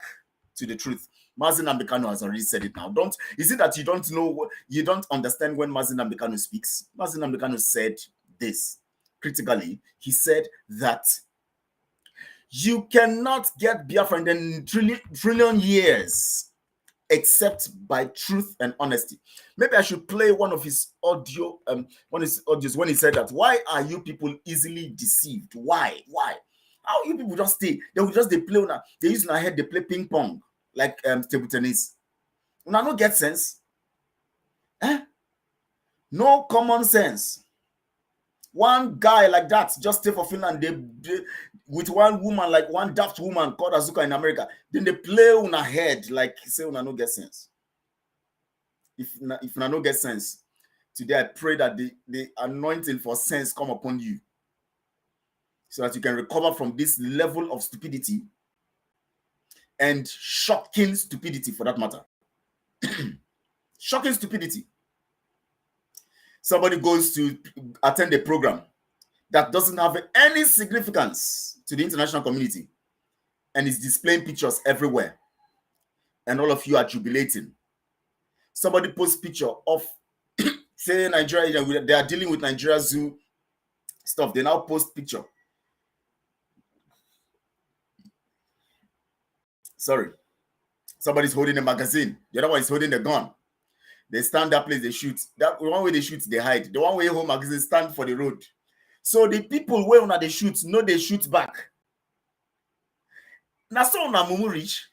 A: to the truth. Mazi Nnamdi Kanu has already said it now. Is it that you don't know, you don't understand when Mazi Nnamdi Kanu speaks? Mazi Nnamdi Kanu said this critically. He said that you cannot get Biafra in trillion years except by truth and honesty. Maybe I should play one of his audios when he said that. Why are you people easily deceived? Why? How you people just stay? They will just play they use their head, they play ping pong like table tennis. Una no get sense. No common sense. One guy like that just stay for Finland. They with one woman, like one daft woman called Azuka in America. Then they play on her head like say una no get sense. If una no get sense, today I pray that the anointing for sense come upon you, so that you can recover from this level of stupidity and shocking stupidity for that matter. Shocking stupidity. Somebody goes to attend a program that doesn't have any significance to the international community and is displaying pictures everywhere. And all of you are jubilating. Somebody posts picture of, say, Nigeria, they are dealing with Nigeria Zoo stuff. They now post picture. Sorry. Somebody's holding a magazine. The other one is holding a gun. They stand that place, they shoot. That one way they shoot, they hide. The one way home magazine stand for the road. So the people where they shoot, no, they shoot back. Now so na mumu reach.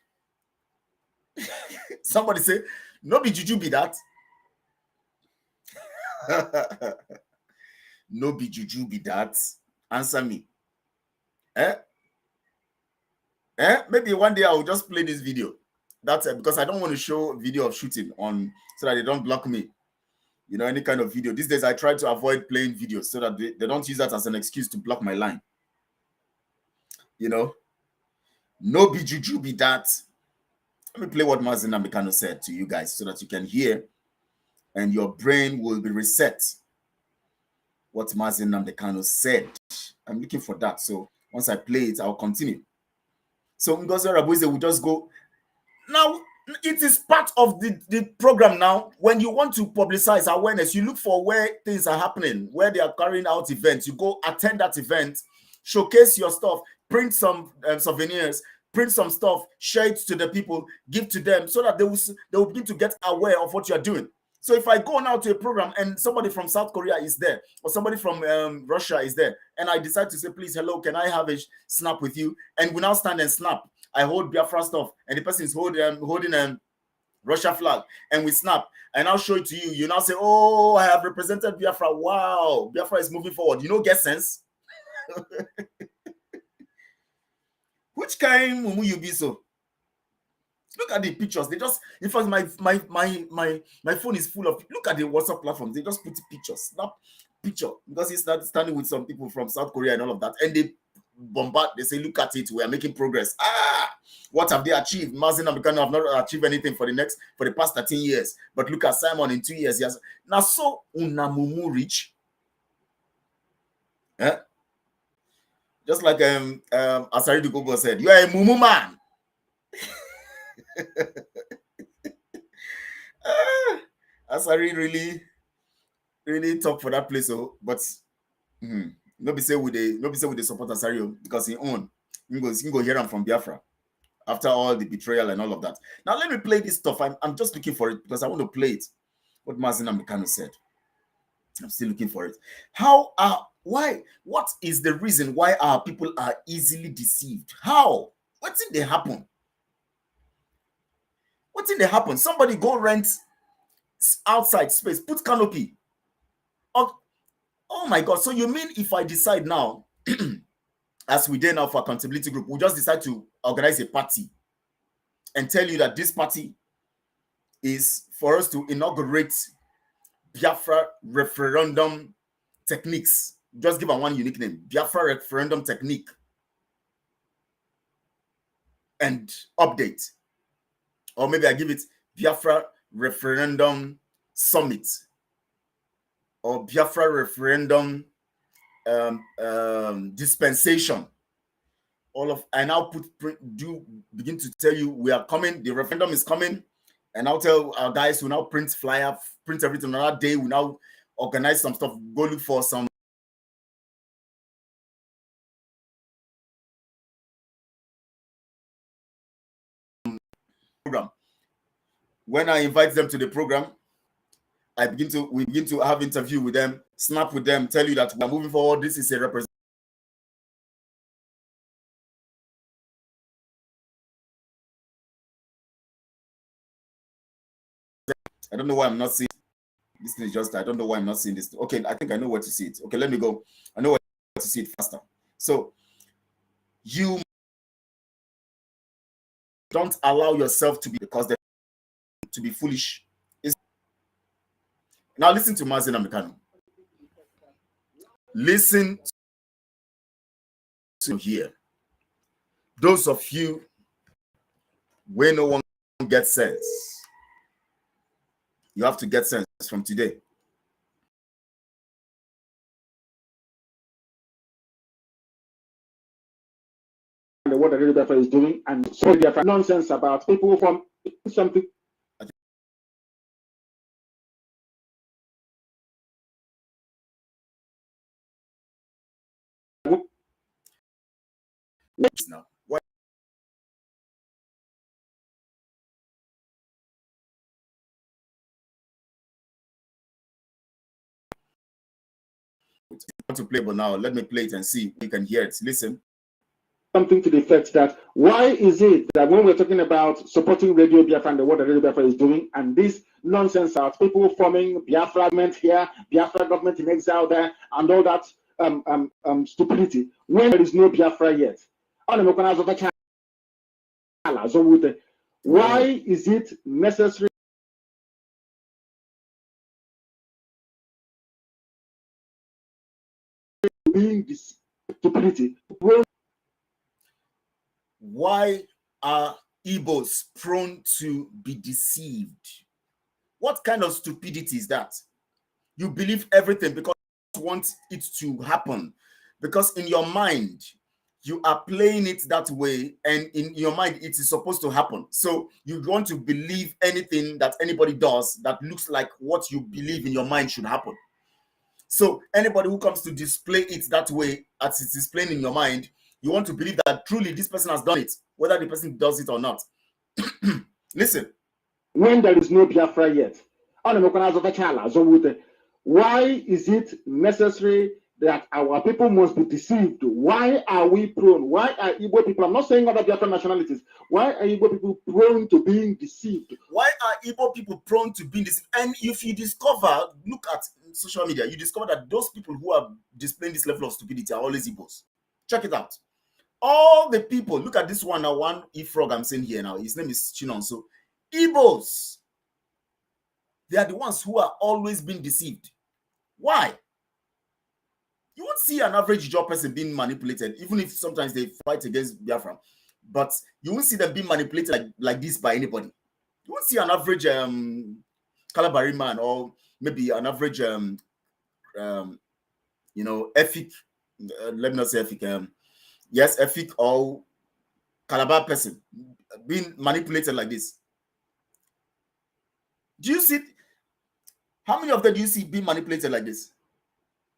A: Somebody say, no be juju be that. No be juju be that. Answer me. Maybe one day I will just play this video. That's because I don't want to show video of shooting on so that they don't block me. Any kind of video. These days I try to avoid playing videos so that they don't use that as an excuse to block my line. No be juju be that. Let me play what Mazi Nnamdi Kanu said to you guys so that you can hear and your brain will be reset. What Mazi Nnamdi Kanu said. I'm looking for that. So once I play it, I'll continue. So Ngozi Rabuize will just go. Now, it is part of the program now. When you want to publicize awareness, you look for where things are happening, where they are carrying out events. You go attend that event, showcase your stuff, print some souvenirs, print some stuff, share it to the people, give to them, so that they will begin to get aware of what you are doing. So if I go now to a program and somebody from South Korea is there, or somebody from Russia is there, and I decide to say, please, hello, can I have a snap with you? And we now stand and snap. I hold Biafra stuff, and the person is holding Russia flag, and we snap, and I'll show it to you. You now say, oh, I have represented Biafra. Wow, Biafra is moving forward. You know, get sense? Which kind of you be so? Look at the pictures. They just, in fact, my phone is full of. Look at the WhatsApp platforms. They just put pictures, snap picture, because he started standing with some people from South Korea and all of that, and they bombard. They say, look at it. We are making progress. What have they achieved? Mazi Nnamdi Kanu have not achieved anything for the past 13 years. But look at Simon in 2 years. He has now so unamumu rich. Eh? Just like Asari Dugogo said, you are a mumu man. Asari really talk for that place, oh, but nobody say with the support Asari because he own. You go hear him from Biafra after all the betrayal and all of that. Now let me play this stuff. I'm just looking for it because I want to play it. What Mazi Nnamdi Kanu said. I'm still looking for it. Why? What is the reason why our people are easily deceived? How? What did they happen? What did they happen? Somebody go rent outside space, put canopy. Oh my God. So you mean if I decide now, as we did now for accountability group, we just decide to organize a party and tell you that this party is for us to inaugurate Biafra referendum techniques. Just give them one unique name, Biafra referendum technique, and update. Or maybe I give it Biafra referendum summit, or Biafra referendum dispensation. I now begin to tell you we are coming, the referendum is coming, and I'll tell our guys who now print flyer, print everything. Another day we now organize some stuff, go look for some program. When I invite them to the program, we begin to have interview with them, snap with them, tell you that we're moving forward. This is a representation. I don't know why I'm not seeing this thing. Is just, I don't know why I'm not seeing this. Okay, I think I know where to see it. Okay, let me go. I know where to see it faster. So you don't allow yourself to be, because they're to be foolish. Now listen to Mazi Nnamdi Kanu. Listen to here. Those of you where no one gets sense, you have to get sense from today.
B: What the Biafra is doing, and so Biafra nonsense about people from something.
A: Now, what? I want to play, but now let me play it and see if you can hear it. Listen.
B: Something to the effect that why is it that when we're talking about supporting Radio Biafra and what the Radio Biafra is doing, and this nonsense out, people forming Biafra government here, Biafra government in exile there, and all that stupidity, when there is no Biafra yet? Why is it necessary being this stupidity?
A: Why are Igbos prone to be deceived? What kind of stupidity is that? You believe everything because you want it to happen. Because in your mind, you are playing it that way, and in your mind, it is supposed to happen. So you want to believe anything that anybody does that looks like what you believe in your mind should happen. So anybody who comes to display it that way, as it's displaying in your mind, You want to believe that truly this person has done it, whether the person does it or not. Listen.
B: When there is no Biafra yet, why is it necessary that our people must be deceived? Why are we prone? Why are Igbo people, I'm not saying other Biafra nationalities, why are Igbo people prone to being deceived?
A: Why are Igbo people prone to being deceived? And if you discover, look at social media, you discover that those people who are displaying this level of stupidity are always Igbos. Check it out. All the people, look at this one now, one E-frog I'm saying here now, his name is Chinonso. Igbos, they are the ones who are always being deceived. Why? You won't see an average job person being manipulated, even if sometimes they fight against Biafra, but you won't see them being manipulated like this by anybody. You won't see an average Calabari man, or maybe an average ethic, let me not say ethic, yes, ethic or Calabar person being manipulated like this. Do you see? How many of them do you see being manipulated like this?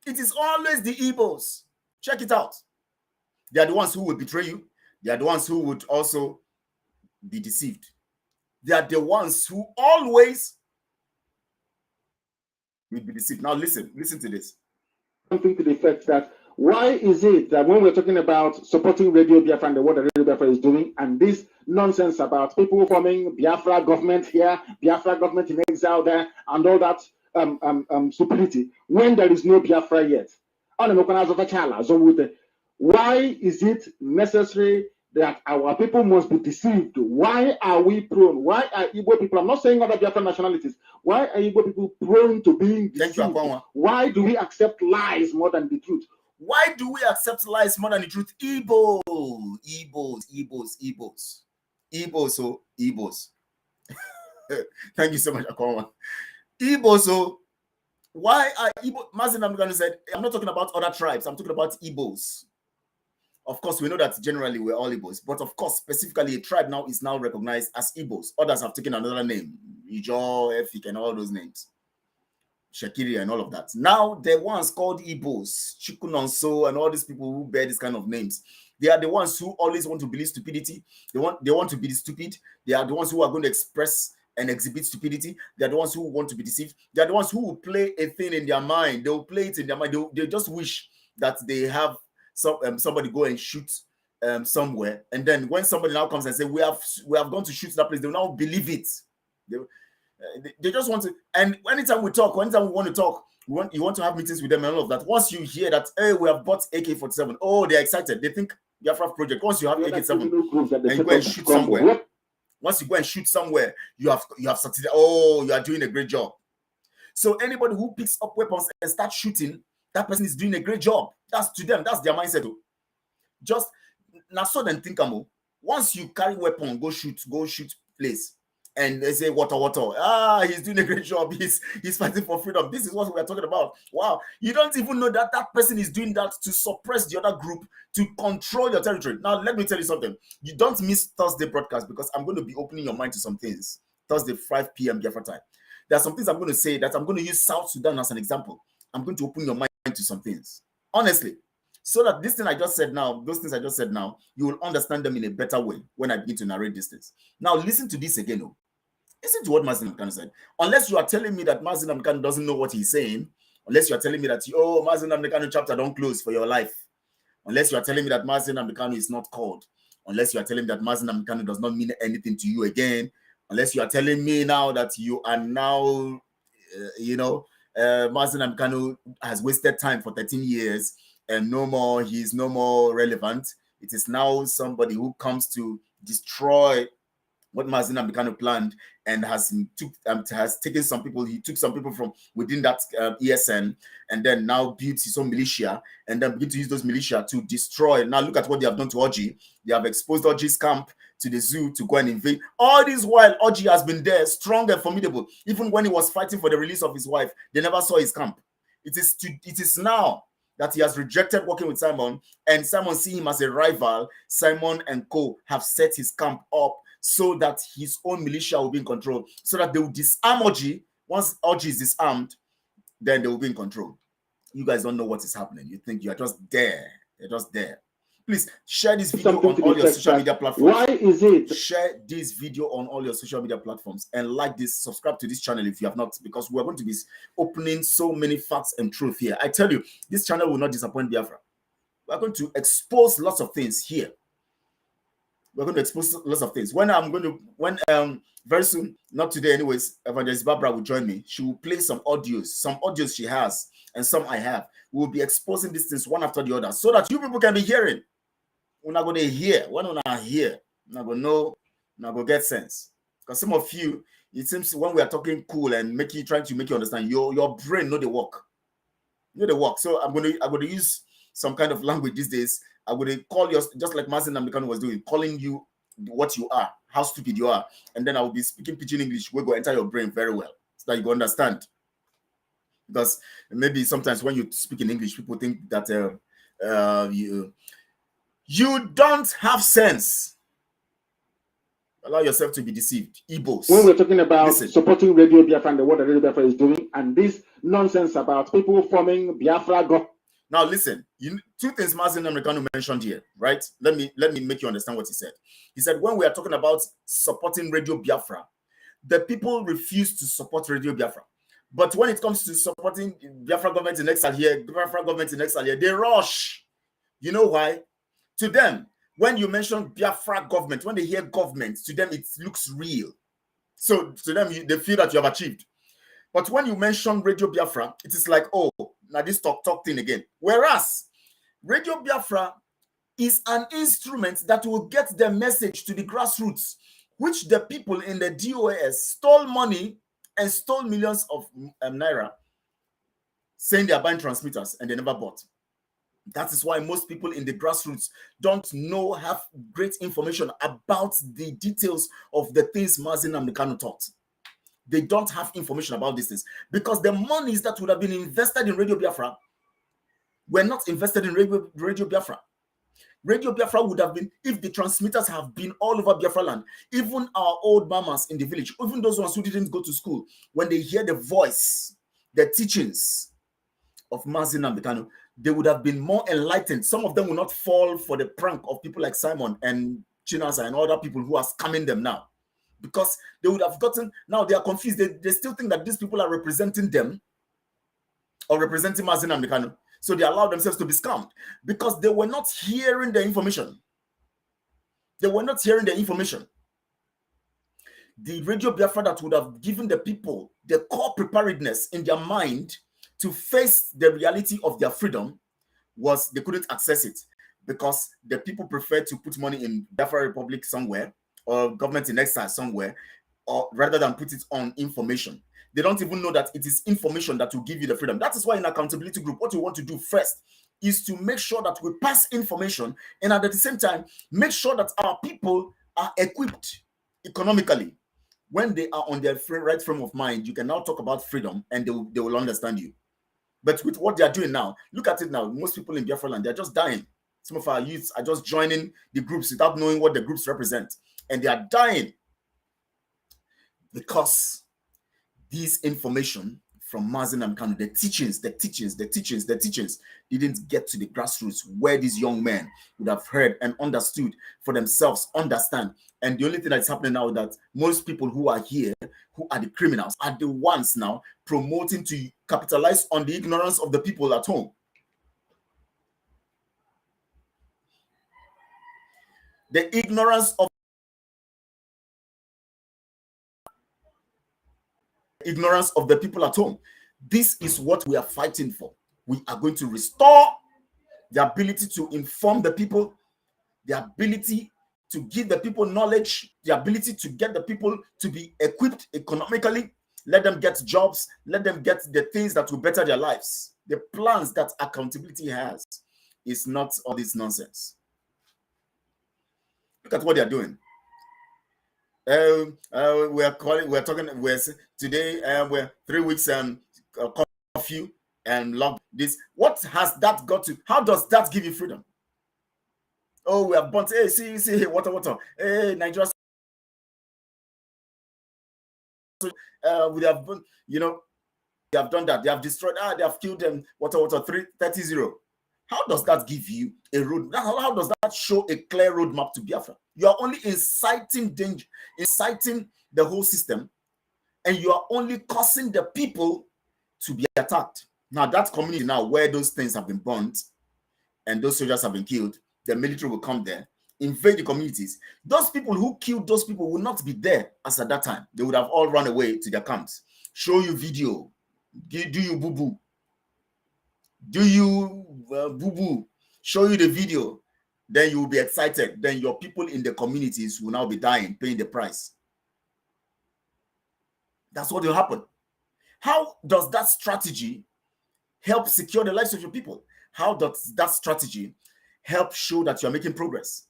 A: It is always the Igbos. Check it out. They are the ones who will betray you. They are the ones who would also be deceived. They are the ones who always will be deceived. Now listen to this.
B: Something to the effect that, why is it that when we're talking about supporting Radio Biafra and what the Radio Biafra is doing, and this nonsense about people forming Biafra government here, Biafra government in exile there, and all that stupidity, when there is no Biafra yet? Why is it necessary that our people must be deceived? Why are we prone? Why are Igbo people, I'm not saying other Biafran nationalities, why are Igbo people prone to being deceived? Why do we accept lies more than the truth?
A: Why do we accept lies more than the truth? Igbos. Thank you so much, Akoma. Igbos. Why are Igbo? Mazin Namganu said, I'm not talking about other tribes, I'm talking about Igbos. Of course, we know that generally we're all Igbos, but of course, specifically a tribe now is now recognized as Igbos. Others have taken another name, Ijo, Efik, and all those names. Shakiri and all of that. Now, the ones called Igbos, Chukunonso, and all these people who bear this kind of names, they are the ones who always want to believe stupidity. They want to be stupid. They are the ones who are going to express and exhibit stupidity. They are the ones who want to be deceived. They are the ones who will play a thing in their mind. They will play it in their mind. They just wish that they have somebody go and shoot somewhere, and then when somebody now comes and say we have gone to shoot that place, they will now believe it. They just want to. And anytime we want to talk, you want to have meetings with them and all of that. Once you hear that, hey, we have bought AK-47, oh, they're excited. They think Biafra project. Once you have AK-47 and you go and shoot somewhere, once you go and shoot somewhere, you have succeeded. Oh, you are doing a great job. So anybody who picks up weapons and starts shooting, that person is doing a great job. That's to them. That's their mindset. Just now, so then think about. Once you carry weapon, go shoot place, and they say water. He's doing a great job. He's fighting for freedom. This is what we're talking about. Wow, you don't even know that person is doing that to suppress the other group, to control your territory. Now, let me tell you something. You don't miss Thursday broadcast, because I'm going to be opening your mind to some things. Thursday, 5 p.m. Biafra time. There are some things I'm going to say that I'm going to use South Sudan as an example. I'm going to open your mind to some things, honestly, so that this thing I just said now, those things I just said now, you will understand them in a better way when I begin to narrate these things. Now, listen to this again. Listen to what Mazin Namkanu said. Unless you are telling me that Mazin Namkanu doesn't know what he's saying, unless you are telling me that, Mazin Namkanu chapter don't close for your life, unless you are telling me that Mazin Namkanu is not called, unless you are telling me that Mazin Namkanu does not mean anything to you again, unless you are telling me now that you are now, Mazin Namkanu has wasted time for 13 years and he's no more relevant. It is now somebody who comes to destroy what Mazin Namkanu planned, and has taken some people. He took some people from within that ESN, and then now builds his own militia, and then begin to use those militia to destroy. Now look at what they have done to Oji. They have exposed Oji's camp to the zoo to go and invade. All this while, Oji has been there, strong and formidable. Even when he was fighting for the release of his wife, they never saw his camp. It is now that he has rejected working with Simon, and Simon see him as a rival. Simon and co have set his camp up so that his own militia will be in control, so that they will disarm Oji. Once Oji is disarmed, then they will be in control. You guys don't know what is happening. You think you are just there. You're just there. Please share this video
B: something
A: on
B: to
A: all
B: the
A: your
B: effect
A: social
B: that
A: media platforms.
B: why is it
A: Share this video on all your social media platforms and like this, subscribe to this channel if you have not, because we're going to be opening so many facts and truth here. I tell you, this channel will not disappoint Biafra. We're going to expose lots of things here. We're going to expose lots of things. Very soon, not today anyways, Evangelist Barbara will join me. She will play some audios she has and some I have. We will be exposing these things one after the other so that you people can be hearing. We're not going to hear. When we're not here, we're not going to know, we're not going to get sense. Because some of you, it seems when we are talking cool and trying to make you understand, your brain know the work. Know the work. So I'm going to use some kind of language these days. I would call you, just like Mazen Namdekan was doing, calling you what you are, how stupid you are. And then I will be speaking pidgin English, which will enter your brain very well so that you can understand. Because maybe sometimes when you speak in English, people think that you don't have sense. Allow yourself to be deceived. Igbos.
B: When we're talking about supporting Radio Biafra and what Radio Biafra is doing, and this nonsense about people forming Biafra government.
A: Now listen, two things Mazen Namdekan mentioned here, right? Let me make you understand what he said. He said when we are talking about supporting Radio Biafra, the people refuse to support Radio Biafra. But when it comes to supporting Biafra government in exile here, they rush. You know why? To them, when you mention Biafra government, when they hear government, to them it looks real. So to them, they feel that you have achieved. But when you mention Radio Biafra, it is like, oh, now this talk thing again. Whereas Radio Biafra is an instrument that will get the message to the grassroots, which the people in the DOS stole money and stole millions of naira, saying they are buying transmitters and they never bought. That is why most people in the grassroots don't have great information about the details of the things Mazen Namdekan taught. They don't have information about these things because the monies that would have been invested in Radio Biafra were not invested in Radio Biafra. Radio Biafra would have been, if the transmitters have been all over Biafra land, even our old mamas in the village, even those ones who didn't go to school, when they hear the voice, the teachings of Mazen Namdekan, they would have been more enlightened. Some of them will not fall for the prank of people like Simon and Chinasa and other people who are scamming them now. Because they would have gotten, now they are confused. They still think that these people are representing them or representing Mazen Namdekan. So they allow themselves to be scammed because they were not hearing the information. They were not hearing the information. The Radio Biafra that would have given the people the core preparedness in their mind to face the reality of their freedom was they couldn't access it because the people preferred to put money in Biafra Republic somewhere or government in exile somewhere, or rather than put it on information. They don't even know that it is information that will give you the freedom. That is why in accountability group, what we want to do first is to make sure that we pass information and at the same time, make sure that our people are equipped economically. When they are on their right frame of mind, you can now talk about freedom and they will understand you. But with what they are doing now, look at it now. Most people in Biafra land, they're just dying. Some of our youths are just joining the groups without knowing what the groups represent. And they are dying because this information from Mazen Namdekan, the teachings didn't get to the grassroots where these young men would have heard and understood for themselves, understand. And the only thing that's happening now is that most people who are here, who are the criminals, are the ones now promoting to capitalize on the ignorance of the people at home. The ignorance of the people at home. This is what we are fighting for. We are going to restore the ability to inform the people, the ability to give the people knowledge, the ability to get the people to be equipped economically, let them get jobs, let them get the things that will better their lives. The plans that accountability has is not all this nonsense. Look at what they are doing. We're 3 weeks curfew and lock this. What has that got to? How does that give you freedom? Oh, we have burnt. Hey, see, water. Hey, Nigeria. We have, they have done that. They have destroyed. They have killed them. Water, 330. How does that give you a road? How does that show a clear roadmap to Biafra? You are only inciting danger, inciting the whole system, and you are only causing the people to be attacked. Now, that community now where those things have been burnt and those soldiers have been killed, the military will come there, invade the communities. Those people who killed those people will not be there as at that time. They would have all run away to their camps. Show you video. Do you boo-boo? Do you boo-boo? Show you the video. Then you will be excited. Then your people in the communities will now be dying, paying the price. That's what will happen. How does that strategy help secure the lives of your people? How does that strategy help show that you're making progress?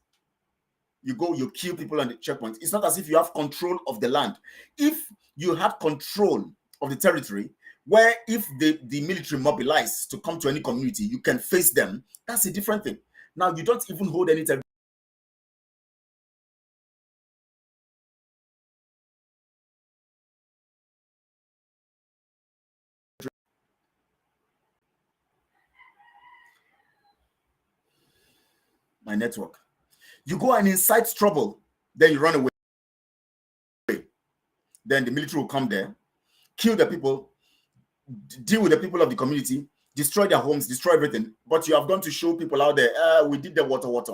A: You go, you kill people on the checkpoint. It's not as if you have control of the land. If you had control of the territory, where if the military mobilizes to come to any community, you can face them, that's a different thing. Now, you don't even hold any territory. My network. You go and incite trouble, then you run away. Then the military will come there, kill the people, deal with the people of the community, destroy their homes, destroy everything. But you have gone to show people out there, we did the water.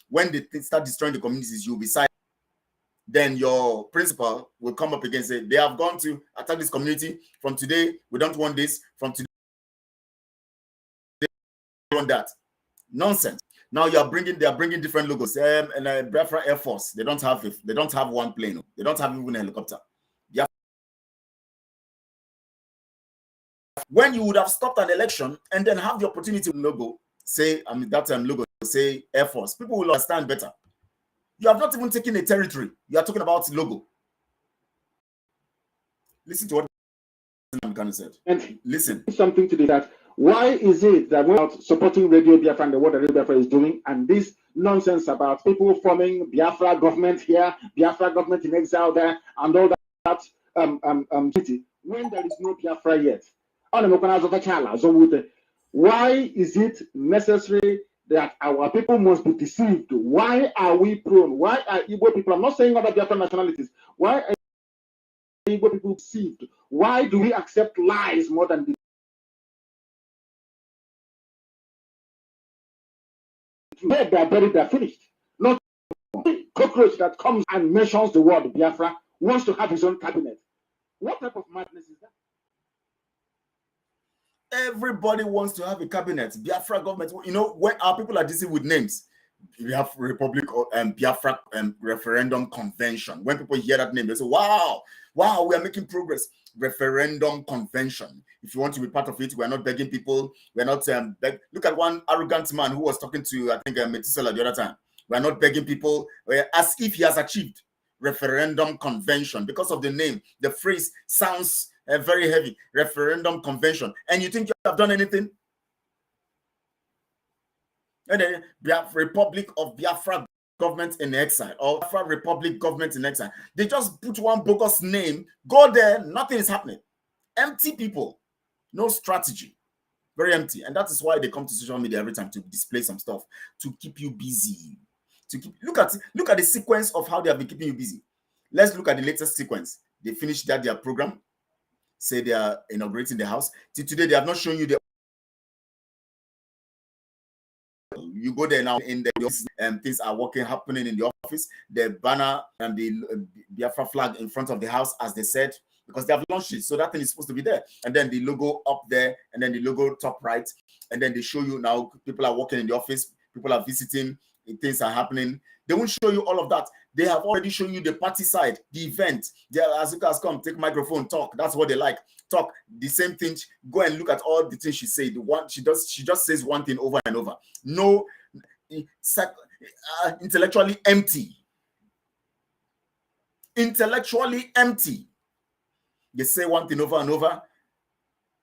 A: When they start destroying the communities, you'll be silent. Then your principal will come up again and say, they have gone to attack this community. From today, we don't want this. From today, we want that. Nonsense. Now they are bringing different logos. And Biafra Air Force, they don't have one plane. They don't have even a helicopter. When you would have stopped an election and then have the opportunity logo, say, that logo, say Air Force, people will understand better. You have not even taken a territory. You are talking about logo. Listen to what Amkanu said.
B: And
A: listen.
B: Something to that. Why is it that we're not supporting Radio Biafra and what Radio Biafra is doing, and this nonsense about people forming Biafra government here, Biafra government in exile there, and all that city, when there is no Biafra yet? Why is it necessary that our people must be deceived? Why are we prone? Why are Igbo people, I'm not saying other Biafra nationalities, why are Igbo people deceived? Why do we accept lies more than the dead? They are buried, they're finished. Not a cockroach that comes and mentions the word Biafra wants to have his own cabinet. What type of madness is that?
A: Everybody wants to have a cabinet. Biafra government. You know, when our people are deceived with names, we have Republic or Biafra referendum convention. When people hear that name, they say, "Wow, we are making progress." Referendum convention. If you want to be part of it, we are not begging people. We are not look at one arrogant man who was talking to, I think, Metisela the other time. We are not begging people, as if he has achieved. Referendum convention, because of the name, the phrase sounds very heavy. Referendum convention, and you think you have done anything? And then Republic of Biafra government in exile, or Biafra Republic government in exile. They just put one bogus name, go there, nothing is happening. Empty people, no strategy, very empty. And that is why they come to social media every time to display some stuff, to keep you busy. Look at the sequence of how they have been keeping you busy. Let's look at the latest sequence. They finished their program, say they are inaugurating the house. Till today, they have not shown you the. You go there now in the office, and things are happening in the office. The banner and the Biafra flag in front of the house, as they said, because they have launched it. So that thing is supposed to be there. And then the logo up there, and then the logo top right. And then they show you now people are working in the office, people are visiting, things are happening. They won't show you all of that. They have already shown you the party side, the event. Azuka's come, take microphone, talk. That's what they like. Talk the same thing. Go and look at all the things she said. The one she just says one thing over and over. No, intellectually empty. Intellectually empty. They say one thing over and over.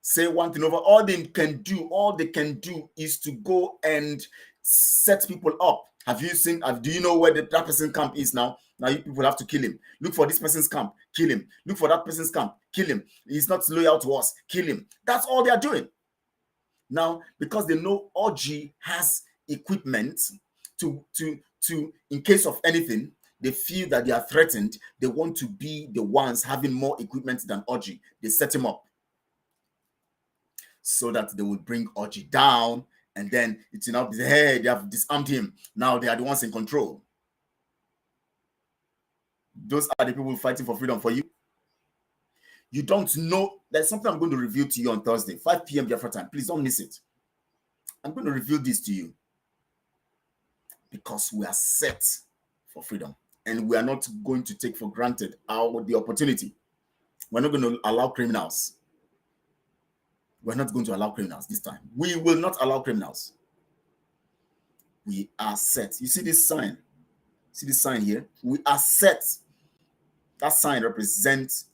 A: Say one thing over. All they can do is to go and set people up. Have you seen? Do you know where that person's camp is now? Now you people have to kill him. Look for this person's camp, kill him. Look for that person's camp, kill him. He's not loyal to us, kill him. That's all they are doing. Now, because they know Orji has equipment to in case of anything, they feel that they are threatened. They want to be the ones having more equipment than Orji. They set him up so that they will bring Orji down, and then it's now be, hey, they have disarmed him. Now they are the ones in control. Those are the people fighting for freedom for you. You don't know. There's something I'm going to reveal to you on Thursday, 5 p.m. Biafra time. Please don't miss it. I'm going to reveal this to you because we are set for freedom, and we are not going to take for granted the opportunity. We're not going to allow criminals. We're not going to allow criminals this time. We will not allow criminals. We are set. You see this sign? See this sign here? We are set. That sign represents,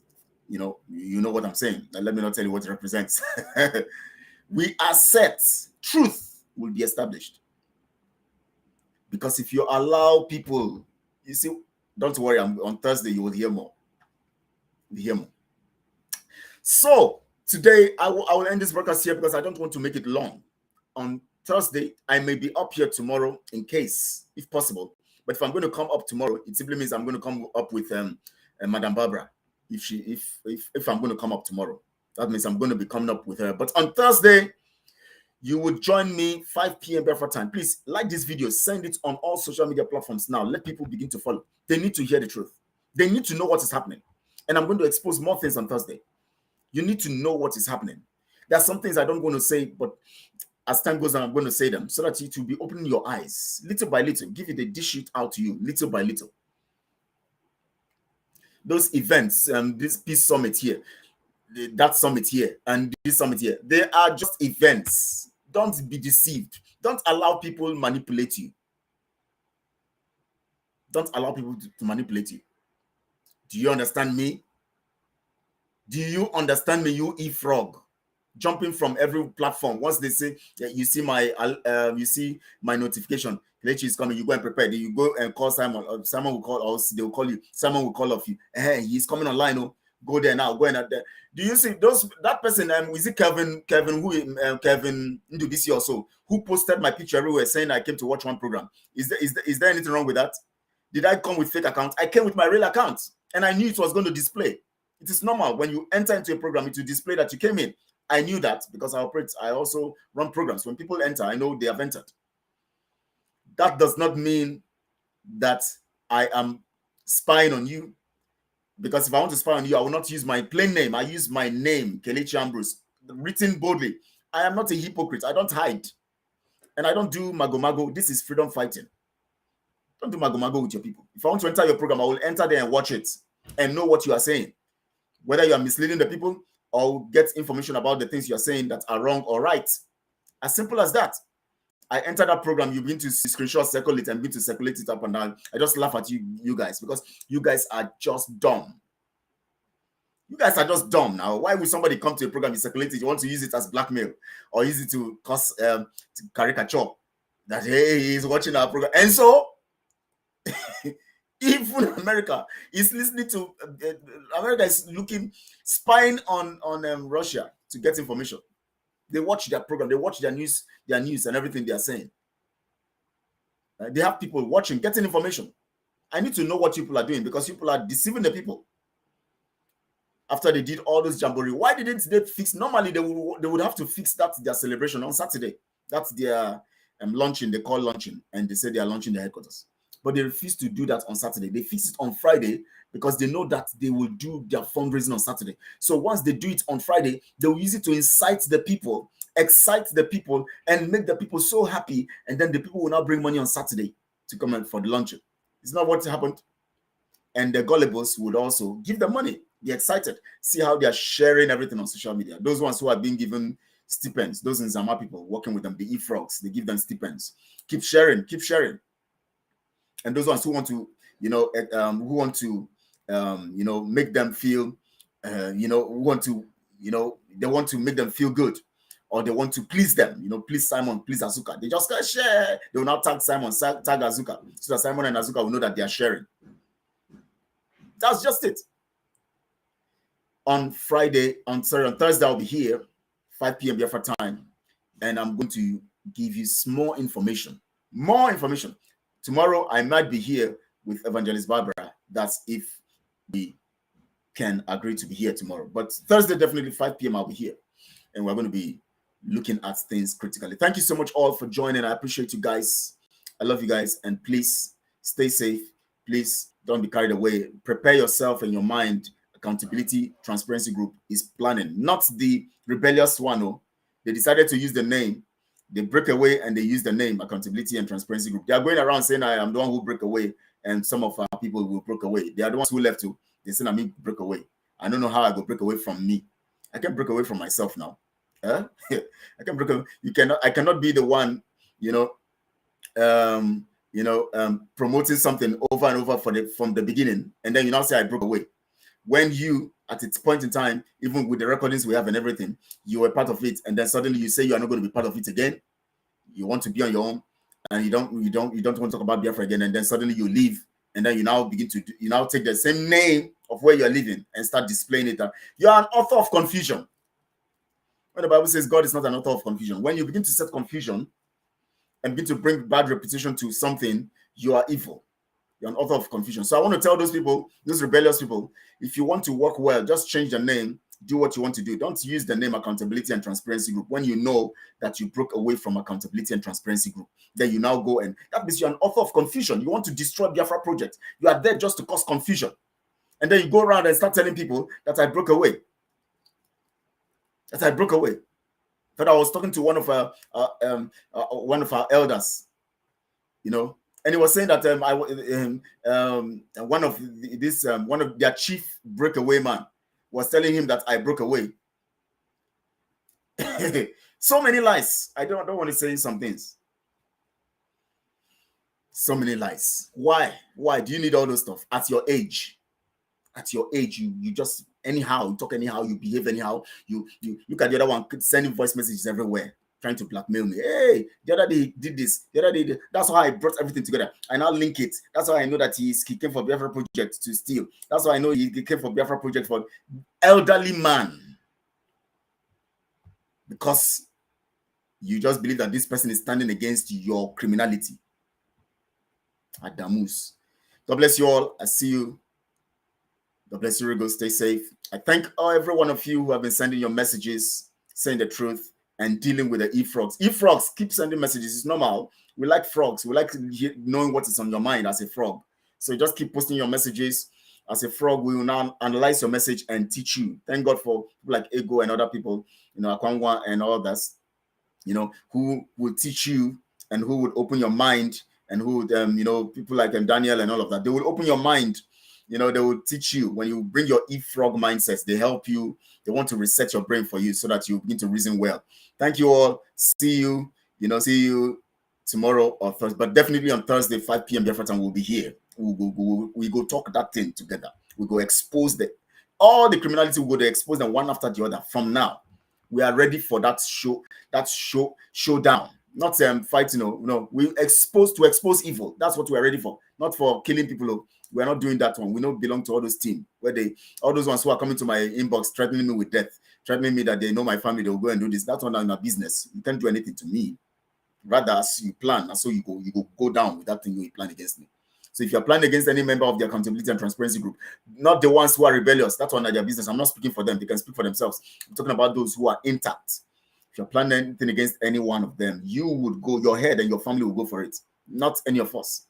A: you know what I'm saying. Now, let me not tell you what it represents. We are set. Truth will be established. Because if you allow people, you see, don't worry, on Thursday you will hear more. You'll hear more. So today I will end this broadcast here because I don't want to make it long. On Thursday, I may be up here tomorrow in case, if possible. But if I'm going to come up tomorrow, it simply means I'm going to come up with Madam Barbara. If I'm going to come up tomorrow, that means I'm going to be coming up with her. But on Thursday, you would join me 5 p.m. Biafra time. Please like this video, send it on all social media platforms now. Let people begin to follow. They need to hear the truth. They need to know what is happening. And I'm going to expose more things on Thursday. You need to know what is happening. There are some things I don't want to say, but as time goes on, I'm going to say them so that it will be opening your eyes little by little. Give it a dish it out to you little by little. Those events, this peace summit here, that summit here, and this summit here, they are just events. Don't be deceived. Don't allow people manipulate you. Don't allow people to manipulate you. Do you understand me? Do you understand me, you e-frog? Jumping from every platform. Once they say, you see my notification, Kelechi is coming, you go and prepare. You go and call Simon. Simon will call us. They will call you. Simon will call of you. Hey, he's coming online. Oh, go there now. Go and there. Do you see that person? Is it Kevin Ndubisi also, who posted my picture everywhere saying I came to watch one program? Is there anything wrong with that? Did I come with fake account? I came with my real account, and I knew it was going to display. It is normal when you enter into a program, it will display that you came in. I knew that because I also run programs. When people enter, I know they have entered. That does not mean that I am spying on you. Because if I want to spy on you, I will not use my plain name. I use my name, Kelechi Ambrose, written boldly. I am not a hypocrite. I don't hide. And I don't do mago-mago. This is freedom fighting. Don't do mago-mago with your people. If I want to enter your program, I will enter there and watch it and know what you are saying. Whether you are misleading the people or get information about the things you are saying that are wrong or right. As simple as that. I enter that program, you begin to screenshot, circle it, and begin to circulate it up and down. I just laugh at you guys, because you guys are just dumb. You guys are just dumb now. Why would somebody come to a program, you circulate it, you want to use it as blackmail or use it to cause to caricature that, hey, he's watching our program. And so, even America is listening to, America is spying on Russia to get information. They watch their program, they watch their news and everything they are saying. They have people watching, getting information. I need to know what people are doing because people are deceiving the people. After they did all those jamboree, why didn't they fix? Normally, they would have to fix that, their celebration on Saturday. That's their launching, they call launching, and they say they are launching their headquarters. But they refuse to do that on Saturday. They fix it on Friday because they know that they will do their fundraising on Saturday. So once they do it on Friday, they will use it to incite the people, excite the people, and make the people so happy. And then the people will now bring money on Saturday to come in for the luncheon. It's not what happened. And the gullibles would also give them money. They're excited. See how they are sharing everything on social media. Those ones who are being given stipends, those in Zama people working with them, the e-frogs, they give them stipends. Keep sharing, keep sharing. And those ones who want to, make them feel, they want to make them feel good, or they want to please them, please Simon, please Azuka. They just gotta share. They will now tag Simon, tag Azuka, so that Simon and Azuka will know that they are sharing. That's just it. On Thursday, I'll be here, 5 p.m. Biafra time. and I'm going to give you more information. More information. Tomorrow, I might be here with Evangelist Barbara. That's if we can agree to be here tomorrow. But Thursday, definitely 5 p.m. I'll be here. And we're going to be looking at things critically. Thank you so much all for joining. I appreciate you guys. I love you guys. And please stay safe. Please don't be carried away. Prepare yourself and your mind. Accountability Transparency Group is planning, not the rebellious one. Oh, they decided to use the name. They break away and they use the name Accountability and Transparency Group. They are going around saying I am the one who break away, and some of our people will break away. They are the ones who left to. They say I mean break away. I don't know how I go break away from me. I can break away from myself now. I can break away. You cannot. I cannot be the one. Promoting something over and over from the beginning, and then you now say I broke away. When you, at its point in time, even with the recordings we have and everything, you were part of it, and then suddenly you say you are not going to be part of it again. You want to be on your own, and you don't want to talk about Biafra again, and then suddenly you leave, and then you now you now take the same name of where you are living and start displaying it. You are an author of confusion. When the Bible says God is not an author of confusion, when you begin to set confusion and begin to bring bad reputation to something, you are evil. You're an author of confusion. So I want to tell those people, those rebellious people, if you want to work well, just change the name, do what you want to do. Don't use the name Accountability and Transparency Group when you know that you broke away from Accountability and Transparency Group. Then you now go, and that means you're an author of confusion. You want to destroy Biafra project. You are there just to cause confusion. And then you go around and start telling people that I broke away. That I broke away. But I was talking to one of our elders, and he was saying that one of their chief breakaway man was telling him that I broke away. So many lies. I don't want to say some things. So many lies. Why? Why do you need all those stuff at your age? At your age, you just anyhow, you talk anyhow, you behave anyhow. You look at the other one sending voice messages everywhere, trying to blackmail me. Hey, the other day he did this, the other day that's how I brought everything together. I now link it. That's how I know that he came for Biafra project to steal. That's how I know he came for Biafra project for elderly man. Because you just believe that this person is standing against your criminality. Adamus. God bless you all. I see you. God bless you, Rigo. Stay safe. I thank every one of you who have been sending your messages, saying the truth, and dealing with the e-frogs. E-frogs, keep sending messages. It's normal. We like frogs. We like knowing what is on your mind as a frog. So just keep posting your messages. As a frog, we will now analyze your message and teach you. Thank God for people like Ego and other people, Akwangwa and all that, who will teach you and who would open your mind, and who would, people like Daniel and all of that. They will open your mind. They will teach you. When you bring your e-frog mindsets, they help you. They want to reset your brain for you so that you begin to reason well. Thank you all. See you tomorrow or Thursday, but definitely on Thursday, 5 p.m. Biafra time, we'll be here. We go talk that thing together. We go expose all the criminality. We go to expose them one after the other. From now, we are ready for that showdown. Not fighting. No. We expose evil. That's what we are ready for. Not for killing people. We are not doing that one. We don't belong to all those teams where all those ones who are coming to my inbox threatening me with death, threatening me that they know my family, they will go and do this. That's not my business. You can't do anything to me. Rather, as you plan, and so you go down with that thing you plan against me. So if you're planning against any member of the Accountability and Transparency Group, not the ones who are rebellious, that's one of their business. I'm not speaking for them. They can speak for themselves. I'm talking about those who are intact. If you're planning anything against any one of them, you would go, your head and your family will go for it. Not any of us.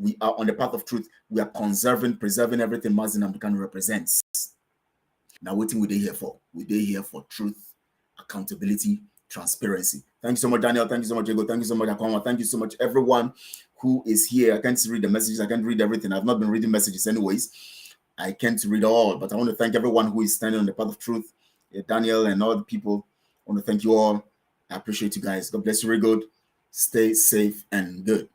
A: We are on the path of truth. We are preserving everything Mazin Amdekano represents. Now, what are they here for? We're here for truth, accountability, transparency. Thank you so much, Daniel. Thank you so much, Ego. Thank you so much, Akwama. Thank you so much, everyone who is here. I can't read the messages. I can't read everything. I've not been reading messages anyways. I can't read all, but I want to thank everyone who is standing on the path of truth. Daniel and all the people. I want to thank you all. I appreciate you guys. God bless you very good. Stay safe and good.